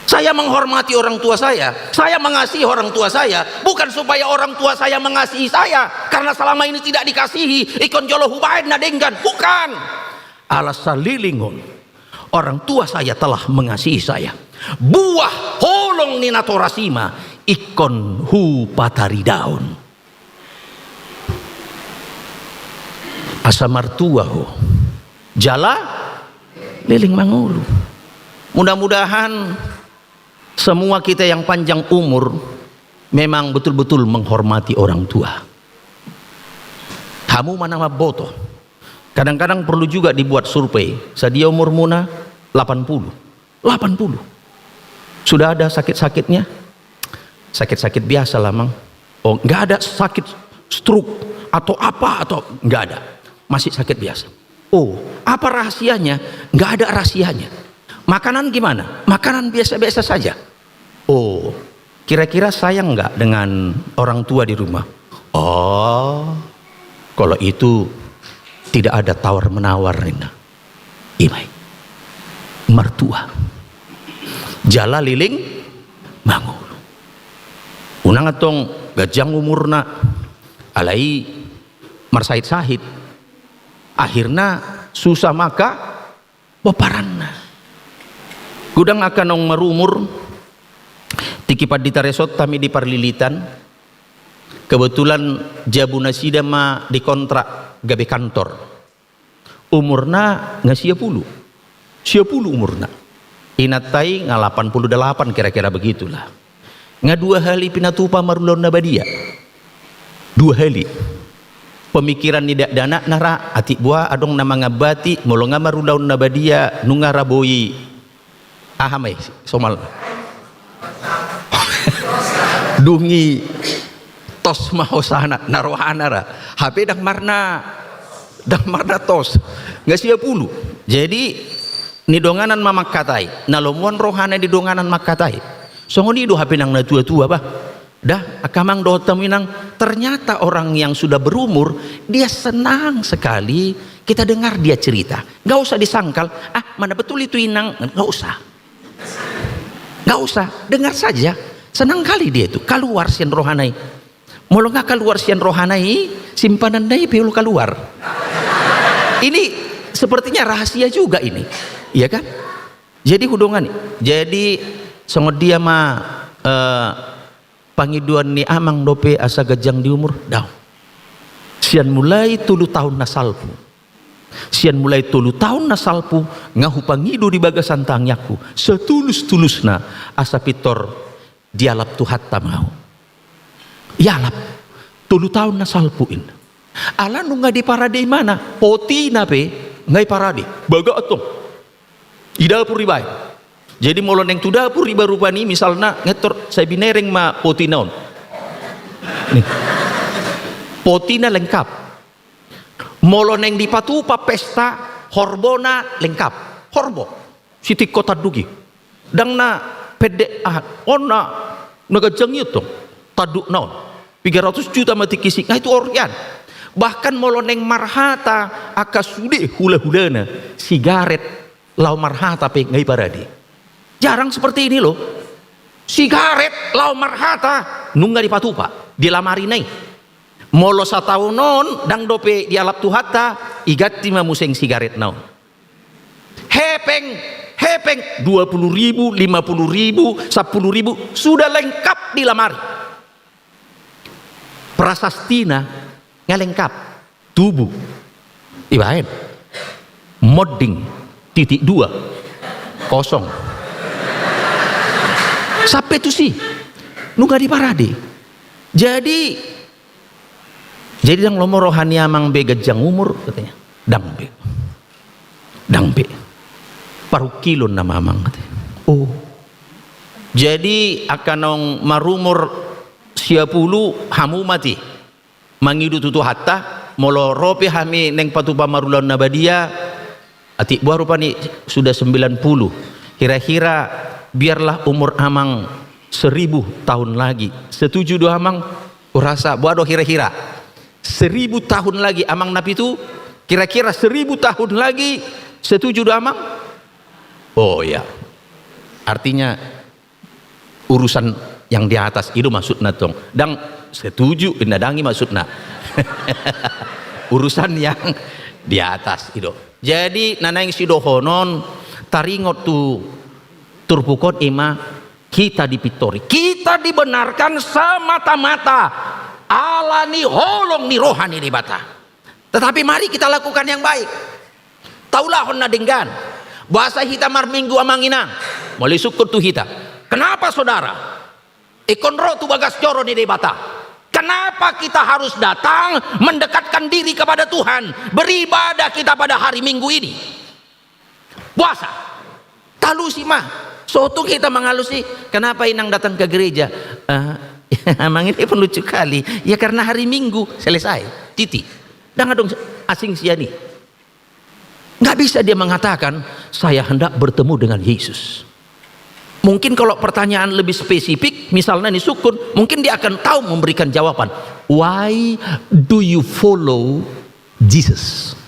Saya menghormati orang tua saya mengasihi orang tua saya, bukan supaya orang tua saya mengasihi saya karena selama ini tidak dikasihi ikon jolo hubain nadenggan, bukan. Alasalilingon orang tua saya telah mengasihi saya. Buah holong ninatorasima ikon hu patari daun. Asa martua ho jala liling mangulu. Mudah-mudahan semua kita yang panjang umur memang betul-betul menghormati orang tua. Kamu mana maboto Kadang-kadang perlu juga dibuat survei. Sadia umur muna 80. Sudah ada sakit-sakitnya? Sakit-sakit biasa lah, Mang. Oh, nggak ada sakit stroke atau apa, atau nggak ada. Masih sakit biasa. Oh, apa rahasianya? Nggak ada rahasianya. Makanan gimana? Makanan biasa-biasa saja. Oh, kira-kira sayang nggak dengan orang tua di rumah? Oh, kalau itu tidak ada tawar-menawar, Nina. Imai, mertua, jala liling, bangun. Unang atong gajang umurna, alai marsahit-sahit. Akhirnya susah maka baparanna. Gudang akan ong marumur, tikipad ditaresot kami di Parlilitan. Kebetulan Jabuna Sida ma dikontrak gabe kantor. Umurna nga 10 umurna. Inatai nga 88 kira-kira begitulah. Nga 2 hali pinatupa marulon na badia. 2 hali. Pemikiran tidak dana nara ati buah adong na mga bati molo nga marulaon na badia nunga raboyi. Ahamay somal. Dungi tos mahosana narohana ra. HP dak marna tos nga 10. Jadi ni donganan mamakatai nalomon rohana di donganan makatai. Songoni do HP nang na tua-tua bah. Dah akamang dohta minang, ternyata orang yang sudah berumur dia senang sekali kita dengar dia cerita. Nggak usah disangkal, mana betul itu inang, nggak usah, dengar saja. Senang kali dia itu keluar sian rohanai. Molo nggak keluar sian rohanai, simpanan dai piul keluar. Ini sepertinya rahasia juga ini, iya kan? Jadi hudungan, jadi sangat dia mah pangiduan ni amang dope asa gajang di umur daw. Sian mulai 10 tahun nasalpu. Sian mulai 10 tahun nasalpu ngahu pangidu di bagasan tangyaku. Setulus-tulusna asa pitor dialap tu hatta mau. Yalap 10 tahun nasalpuin. Ala nu nga di parade mana? Poti nape ngai parade. Baga atong. Ida pur ribai. Jadi molon yang tuda pur riba rupani misalnya ngetor saya binereng ma potina on. Nih. Potina lengkap. Molon yang dipatupa pesta horbona lengkap. Horbo. Siti kota dugi. Dang na pede ona nagajang itu taduk naon. 300 juta mati kisik. Nah itu organ. Bahkan molon yang marhata akasude hula-hulana sigaret lau marhata pe ngai paradi. Jarang seperti ini loh. Sigaret lau marhata nungga di patupa di lamari nai. Molo sataunon dang dope di alap tuhata igati mamuseng sigaret naon. Hepeng 20.000, 50.000, 10.000 sudah lengkap di lamari. Prasastina nggak lengkap. Tubuh ibaen modding titik 2 kosong. Sampai itu sih nungga di parade. Jadi dang lomo rohani amang be gajang umur katanya. Dang be paru kilo nama amang katanya. Oh. Jadi akanong marumur 10 hamu mati. Mangidu tutu hatta molo rope hami neng patupa marulon nabadia ati buah rupani sudah 90. Kira-kira biarlah umur amang 1000 tahun lagi. Setuju do amang? Urasa buado kira-kira 1000 tahun lagi amang napi itu kira-kira 1000 tahun lagi. Setuju do amang? Oh ya. Artinya urusan yang di atas itu maksudna tong. Dang setuju inadangi maksudna. Urusan yang di atas itu. Jadi nanang sidohonon taringot tu turpukon ima kita dipitori, kita dibenarkan semata-mata alani holong ni rohani di bata. Tetapi mari kita lakukan yang baik. Taulah honna denggan bahasa hita mar minggu amanginang mulai syukur tu hita. Kenapa saudara? Ikonro tu bagas joro ni di bata. Kenapa kita harus datang mendekatkan diri kepada Tuhan, beribadah kita pada hari Minggu ini? Puasa. Talusi mah. Sotung kita mengalusi. Kenapa Inang datang ke gereja? Emang ini pun lucu kali. Ya karena hari Minggu selesai. Titik. Jangan dong asing siani. Nggak bisa dia mengatakan saya hendak bertemu dengan Yesus. Mungkin kalau pertanyaan lebih spesifik, misalnya nih sukun, mungkin dia akan tahu memberikan jawaban. Why do you follow Jesus?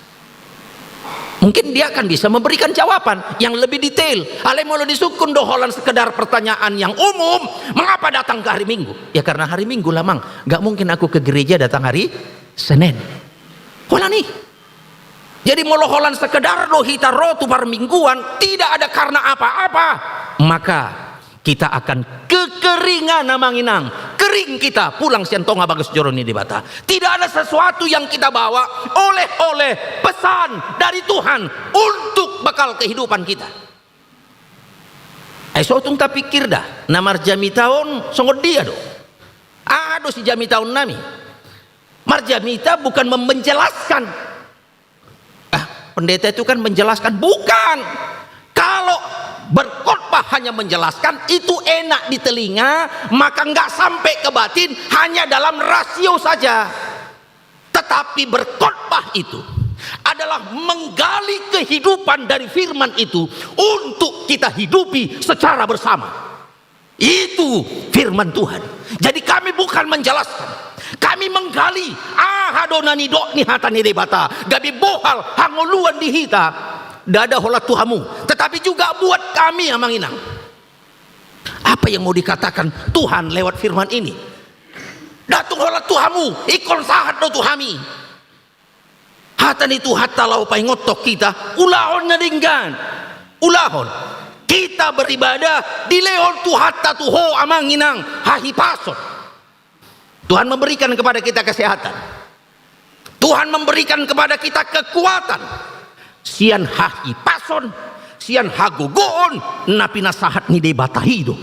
Mungkin dia akan bisa memberikan jawaban yang lebih detail. Ale mulu disukun doholan sekedar pertanyaan yang umum. Mengapa datang ke hari Minggu? Ya karena hari Minggu lamang. Gak mungkin aku ke gereja datang hari Senin. Hola nih. Jadi moloholan sekedar lohita rotu par mingguan, tidak ada karena apa-apa, maka kita akan kekeringan namanginang, kering kita pulang siantonga bagus joroni di bata. Tidak ada sesuatu yang kita bawa oleh pesan dari Tuhan untuk bekal kehidupan kita. Sotung tak pikir dah, namar jami tahun songod dia do. Aduh si jami tahun nami. Marjamita bukan menjelaskan. Pendeta itu kan menjelaskan, bukan. Kalau berkhotbah hanya menjelaskan itu enak di telinga, maka nggak sampai ke batin, hanya dalam rasio saja. Tetapi berkhotbah itu adalah menggali kehidupan dari firman itu untuk kita hidupi secara bersama. Itu firman Tuhan. Jadi kami bukan menjelaskan, kami menggali. Hadonani dok ni hatani debata gabi bohal hangoluan di hita dada holat Tuhamu, tetapi juga buat kami amang inang. Apa yang mau dikatakan Tuhan lewat firman ini? Datung holat Tuhamu ikon sahat do Tuhami hatan itu hatta lau pai ngotok kita ulahon nadinggan ulahon kita beribadah di leon tu hatta tu ho amang inang hahi pason. Tuhan memberikan kepada kita kesehatan, Tuhan memberikan kepada kita kekuatan. Sian hahi pason, sian hagogoon, napi nasahat ni debatahido.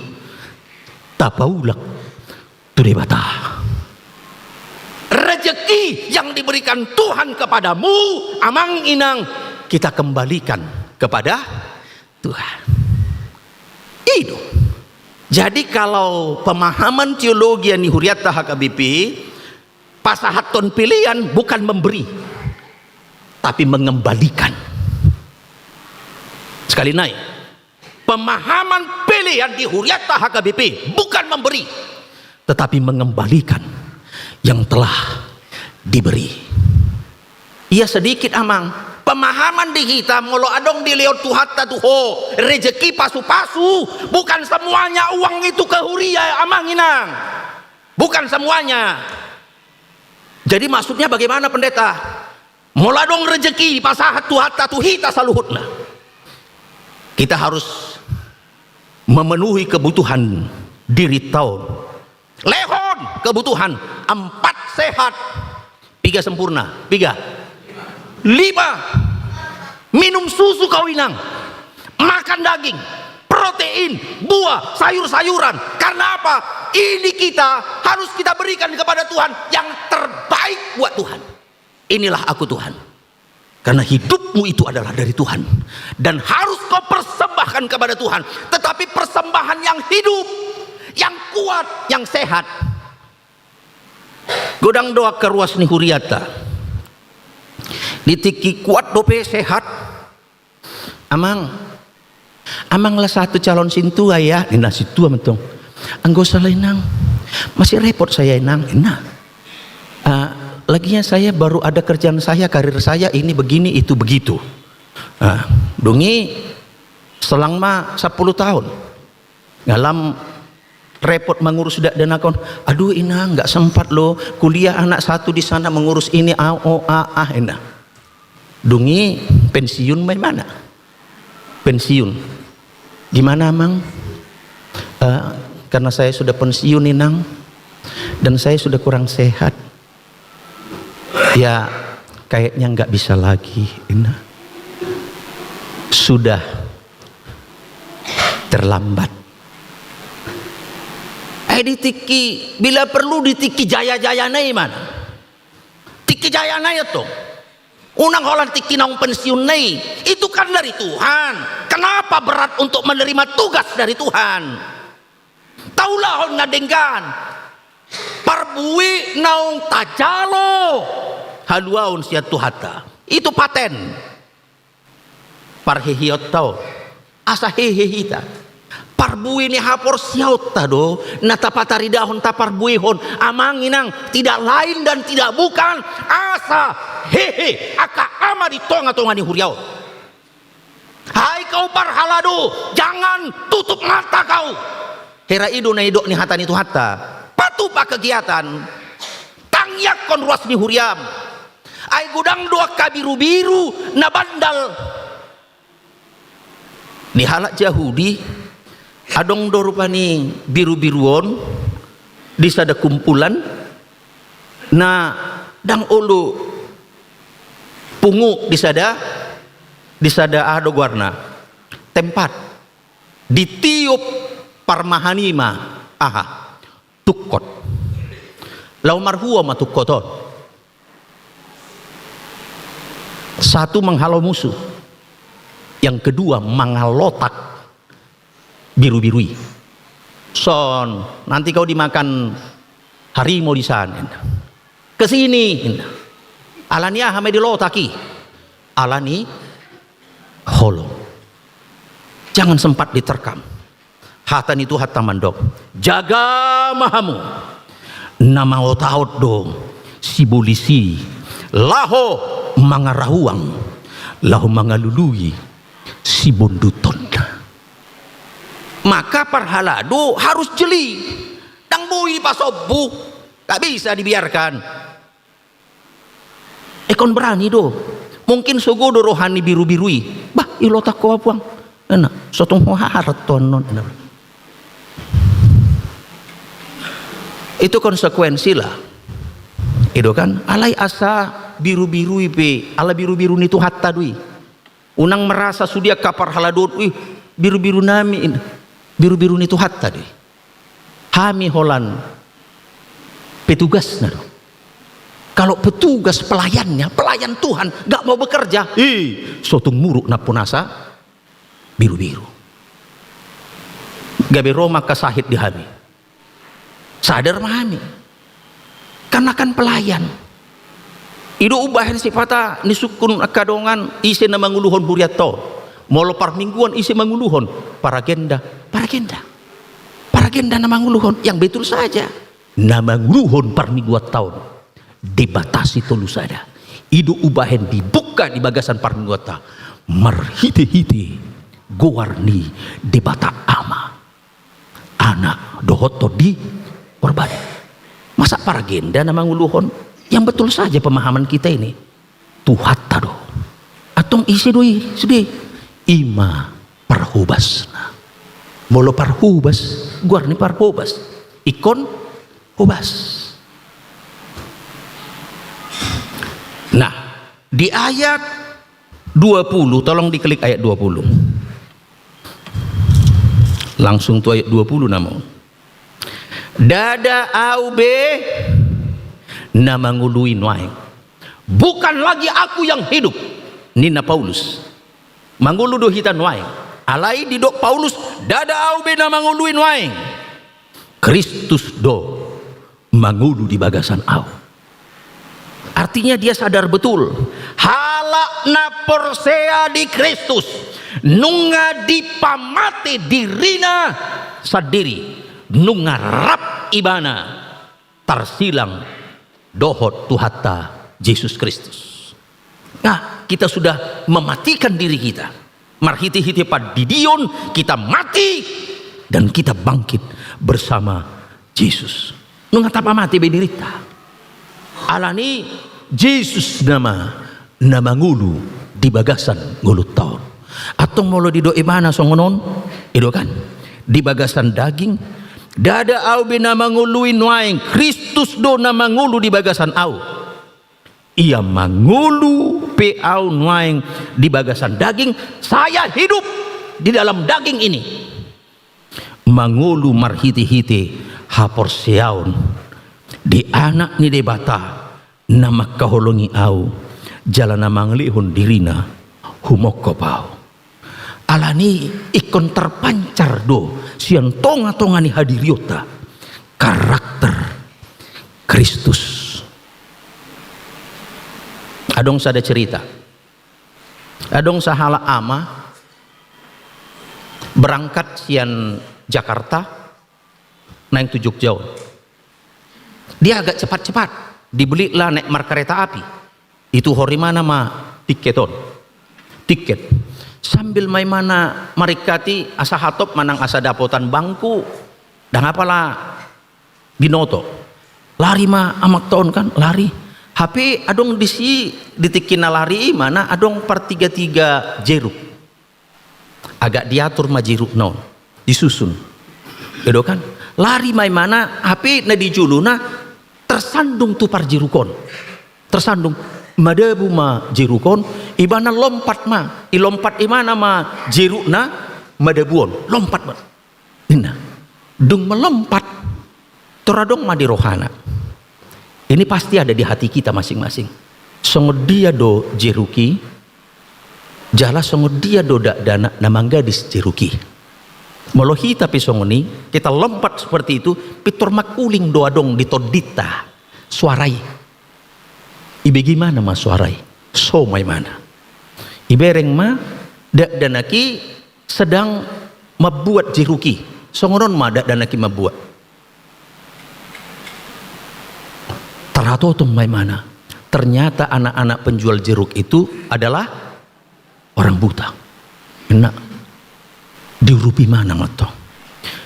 Tapaulak tu debata. Rezeki yang diberikan Tuhan kepadamu, amang inang, kita kembalikan kepada Tuhan. Itu. Jadi kalau pemahaman teologi yang dihuriata HKBP, pasahaton pilihan bukan memberi, tapi mengembalikan. Sekali naik, pemahaman pilihan di Huriata HKBP bukan memberi, tetapi mengembalikan yang telah diberi. Iya sedikit amang. Pemahaman di kita molo adong di leo tuhatta tuho rezeki pasu-pasu, bukan semuanya uang itu ke huria amang inang, bukan semuanya. Jadi maksudnya bagaimana pendeta? Molo adong rezeki pasahat tuhatta tuhita saluhutna. Kita harus memenuhi kebutuhan diri tahun. Lehon kebutuhan 4 sehat, 3 sempurna, 5 minum susu kawinang, makan daging, protein, buah, sayur-sayuran. Karena apa? Ini kita harus kita berikan kepada Tuhan yang terbaik buat Tuhan. Inilah aku Tuhan. Karena hidupmu itu adalah dari Tuhan dan harus kau persembahkan kepada Tuhan, tetapi persembahan yang hidup, yang kuat, yang sehat. Godang doa ke ruas ni huriata ditiki kuat dope sehat amanglah satu calon sintua ya nina situa mentong anggo salah inang masih repot saya inang laginya saya baru ada kerjaan saya, karir saya ini begini itu begitu. Dungi selang mah 10 tahun ngalam repot mengurus dan akun. Aduh inang nggak sempat loh kuliah anak satu di sana mengurus ini enak. Dungi pensiun mana? Pensiun. Gimana mang? Karena saya sudah pensiun inang dan saya sudah kurang sehat. Ya kayaknya nggak bisa lagi inang. Sudah terlambat. ditiki bila perlu ditiki jaya-jayana mana? Tiki jayana itu. Unang holan tiki naung pensiun nai. Itu kan dari Tuhan. Kenapa berat untuk menerima tugas dari Tuhan? Taulah hon ngadenggan. Parbui naung tajalo. Haluaun sia tuhata. Itu paten. Parhehiot tau. Asa hehehita. Parbui ni hapor siaut tado. Natapatari dahon taparbui hon. Amanginang tidak lain dan tidak bukan. Asa hehe. Aka ama di tonga-tonga ni huriau. Hai kau parhalado. Jangan tutup mata kau. Hera ido na idok ni hata ni tuhata. Patupa kegiatan. Tangyak kon ruas ni huriam. Ai gudang doa kabiru-biru na bandal. Di halak Yahudi adong dorupani biru-biruon di sada kumpulan na dang ulu pungu di sada ado warna tempat ditiup parmahanima aha tukot lau marhua matukoton satu menghalau musuh, yang kedua mengalotak biru-birui. Son, nanti kau dimakan harimau di sana. Kesini, alani ahame dilotaki, alani holo. Jangan sempat diterkam. Hatan itu hatta mandok. Jaga mahamu. Nama otaot dong. Si polisi. Laho mangarahuang. Laho mangalului. Si bonduton. Maka parhalado harus jeli. Dang bui pasobu. Tak bisa dibiarkan. Ekon berani do. Mungkin sogo do rohani biru-birui. Bah ilotak ko apuang. Enak. Sotong harat tonon. Itu konsekuensi lah. Itu kan. Alai asa biru-birui pe. Ala biru-biru ni tu hatta dui. Unang merasa sudia kapar haladot. Wih biru-biru nami ini. Biru-biru ni tuhat tadi. Hami holan petugas na. Kalau petugas pelayannya, pelayan Tuhan gak mau bekerja, sotung muruk na punasa biru-biru. Gabe Roma kasahit di hami. Sadar mahami. Karena kan pelayan. Ido ubahin sifata ni sukun akadongan isi na manguluhon huriato. Molo parmingguan isi manguluhon paragenda na manguluhon yang betul saja na manguluhon parmingguan tahun dibatasi tolu sada idu ubahen dibuka di bagasan parmingguan ta marhite-hite gowarni debata ama anak dohoto di korban masa paragenda na manguluhon yang betul saja pemahaman kita ini tuhatta do atong isi doi sedih ima parhubas molo parhubas guar ni parhubas ikon hubas. Nah di ayat 20 tolong diklik ayat 20 langsung tuh ayat 20 namun dada aube nama nguluin wae bukan lagi aku yang hidup nina Paulus mangulu do hitan wae alai di dok Paulus dada aube na manguluin wae Kristus do mangulu di bagasan au. Artinya dia sadar betul halak na porsea di Kristus nunga dipamate dirina sadiri nunga rap ibana tarsilang dohot tuhata Yesus Kristus. Nah kita sudah mematikan diri kita marhiti-hiti padidion kita mati dan kita bangkit bersama Yesus nungatapa mati bedirita alani Yesus nama ngulu di bagasan ngulut tahun atau molo di do imana songonon itu kan di bagasan daging dada au nama nguluin waing Kristus do nama ngulu di bagasan au ia mangulu peau nuaing di bagasan daging saya hidup di dalam daging ini mangulu marhiti-hiti hapor siaun di anak ni debata nama kaholongi au jalan manglihun dirina humoko pau alani ikon terpancar do sian tonga-tonga ni hadiriota karakter Kristus. Adong sada cerita, adong sahala ama berangkat sian Jakarta naik tujuk jauh. Dia agak cepat-cepat dibelilah naik kereta api. Itu hari mana tiket sambil main mana marikati asa hatop manang asa dapotan bangku dan apalah binoto lari amak tahun kan lari HP adong ditikina lari mana adong per 3 jeruk agak diatur jeruk non disusun edo kan lari main mana HP na dijuluna tersandung tu par jerukon tersandung madabu jerukon ibana lompat ilompat imana jerukna madabuon lompat ina dung melompat toradong di rohana. Ini pasti ada di hati kita masing-masing. Songod dia do jeruki, jala songod dia do dana namang gadis jeruki. Molohi tapi songoni kita lompat seperti itu, pitor makuling doa dong ditodita suarai. Ibe gimana suarai? So may mana? Ibereng danaki sedang membuat jeruki. Songonon danaki membuat. Taratotong may mana. Ternyata anak-anak penjual jeruk itu adalah orang buta. Enak. Diurupi mana matong?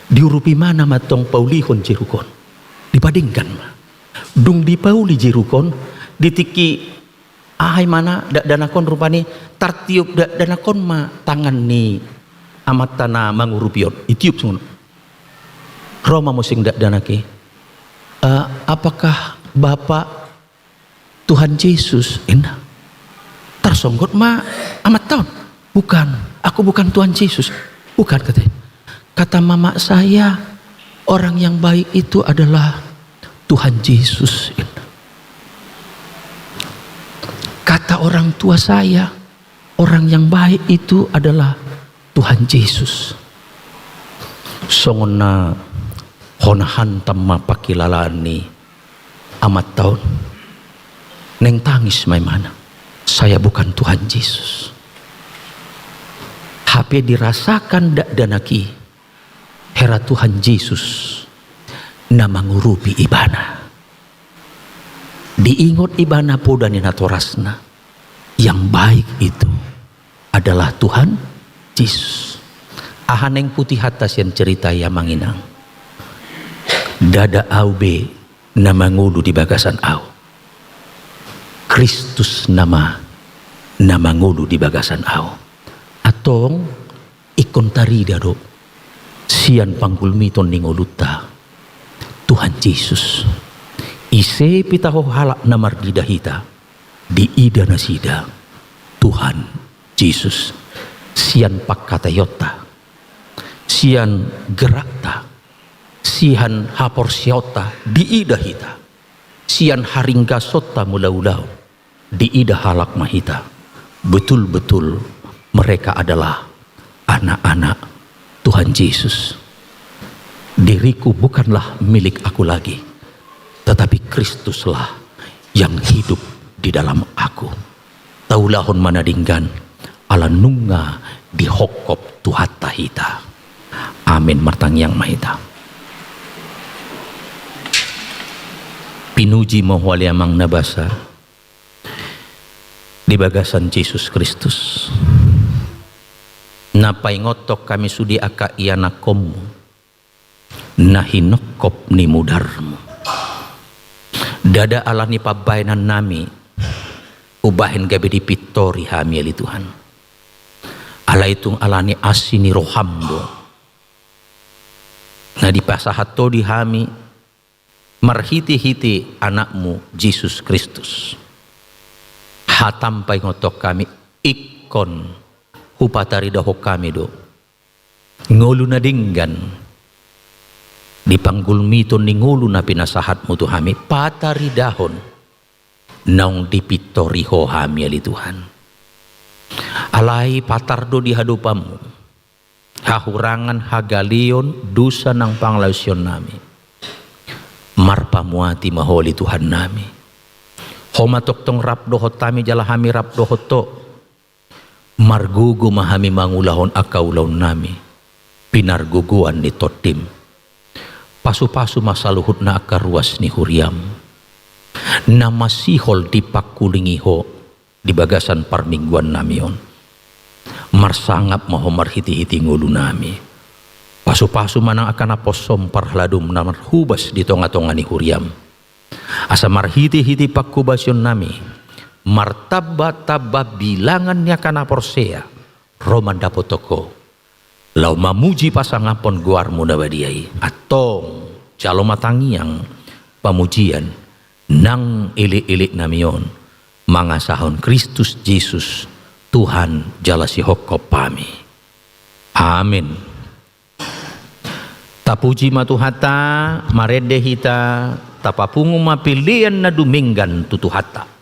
Diurupi mana matong paulihon jerukon? Dibandingkan dung dipauli jerukon ditiki ahai mana danakon rupani tartiup danakon tangan ni amat tanah mangurupion itiup sungun. Roma musing danaki. Apakah Bapak Tuhan Yesus? Enak. Tersonggot amat tahun. Bukan, aku bukan Tuhan Yesus. Bukan katanya. Kata mama saya, orang yang baik itu adalah Tuhan Yesus. Kata orang tua saya, orang yang baik itu adalah Tuhan Yesus. Songona honahan tamma pakilalani amat tahun neng tangis may mana saya bukan Tuhan Yesus. HP dirasakan danaki hera Tuhan Yesus na mangurupi ibana diingot ibana po dan inatorasna yang baik itu adalah Tuhan Yesus. Ahaneng putih atas yang cerita ya manginang dada au be nama ngulu di bagasan au Kristus nama ngulu di bagasan au atong ikon tarida do sian panggulmiton ningoluta Tuhan Yesus ise pitaho halak namar didahita di ida nasida Tuhan Yesus sian pakkatayota sian gerakta sihan hapor siota di ida hita sian haringga sota mulau-ulau di ida halak mahita. Betul-betul mereka adalah anak-anak Tuhan Yesus. Diriku bukanlah milik aku lagi, tetapi Kristuslah yang hidup di dalam aku. Taulahon manadinggan ala nunga di hokop tuhata hita. Amin martang yang mahita. Pinuji mohwali amang nabasa di bagasan Yesus Kristus. Napai ngotok kami sudi aka iana komu nahinokop ni mudarmu. Dada alani pabainan nami ubahin gabi di pitori hami ali Tuhan. Ala itung alani asini rohambo. Na di pasahato di hami marhiti-hiti anakmu Yesus Kristus. Hatampai ngotok kami ikon hupatari dahok kami do ngolu na dinggan Dipanggulmito ningulu na pinasahat mo to hami, pataridahon, naong dipitoriho hami ali Tuhan. Alay patardo di hadupamu, hahurangan hagalion, dusa ng panglausyon nami. Marpamuati maholi Tuhan nami. Homatok tong rapdohot tami jalahami rapdohot to. Margugu mahami mangulahon akaulaw nami. Pinarguguan ni Totim. Pasu-pasu masaluhut na akaruas ni Huriam. Na masihol di pakulingiho di bagasan parmingguan nami yon. Marsangap maho marhiti-hiti ngulu nami. Pasu-pasu manang akan aposom parhladum na marhubas di tonga-tonga ni Huriam. Asa marhiti-hiti pakubasyon nami. Martaba-taba bilangan niya kanaporsea. Roman dapotoko. Lau mamuji pasangapon guarmu na badiay. Atong calo matangiang pamujian nang ilik-ilik namiyon. Mga sahon Kristus Jesus Tuhan jala si hokop pami. Amin. Tapuji matuhata maredehita tapapungu mapilian na duminggan tutuhata.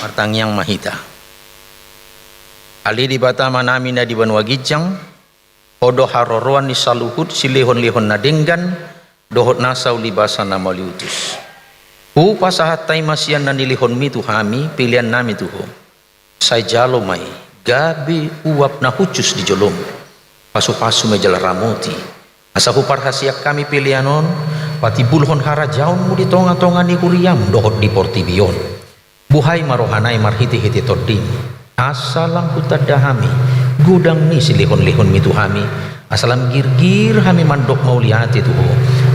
Martangyang mahita. Ali di bata manami na di banwa gijang, odo haroroan ni saluhut silihon-lihon na denggan, dohot nasau libasa na maliutus. Pasahat tay masian na nilihon mi tuhami, pilihan nami tuho. Say jalo may, gabi uap na hucus di jolom. Pasu-pasu mejala ramoti. Asa huparhasiak kami pilihanon, pati bulhon hara jaun mu di tonga-tonga ni kuriam, dohot di portibion. Buhay marohanay marhiti-hiti tordin. Asalam hutadahami, gudang ni silihon-lihon mi tuhami. Asalam gir-gir hami mandok mauliati tuho.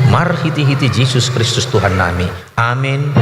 Marhiti-hiti Yesus Kristus Tuhan nami. Amin.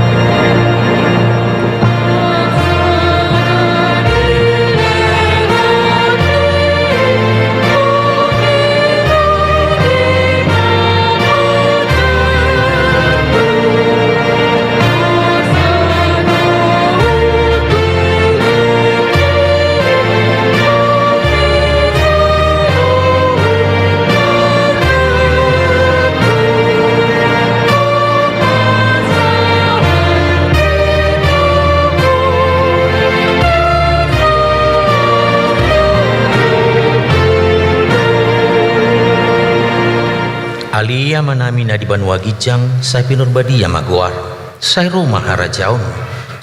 Alia manami na di banwa gijang, say pinurbadia magoar, say rumah harajaon,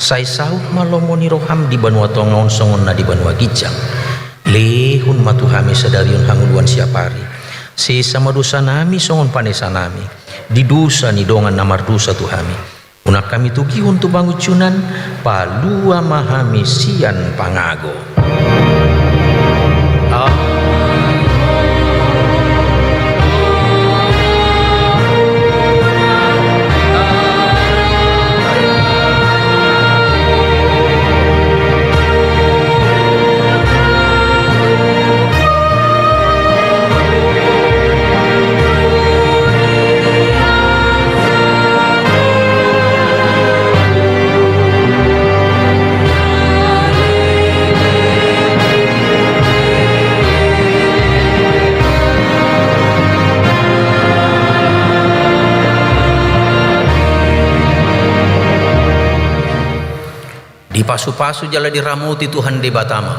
say saut malomoni roham di banwa tongon songon na di banwa gijang. Lehun matuhami sadarion hanguluan siapari, si sama dosa nami songon panesa nami, di dosa ni dongan namar dosa tuhami. Unak kami tuki untuk bangucunan, palua mahami sian pangago. Di pasu-pasu jala diramuti Tuhan di batama,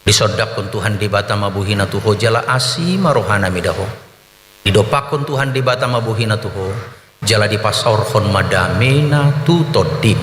disodakon Tuhan di batama buhina tuho jala asi marohana midaho, didopakon Tuhan di batama buhina tuho jala di pasaurhon madamena tu todim.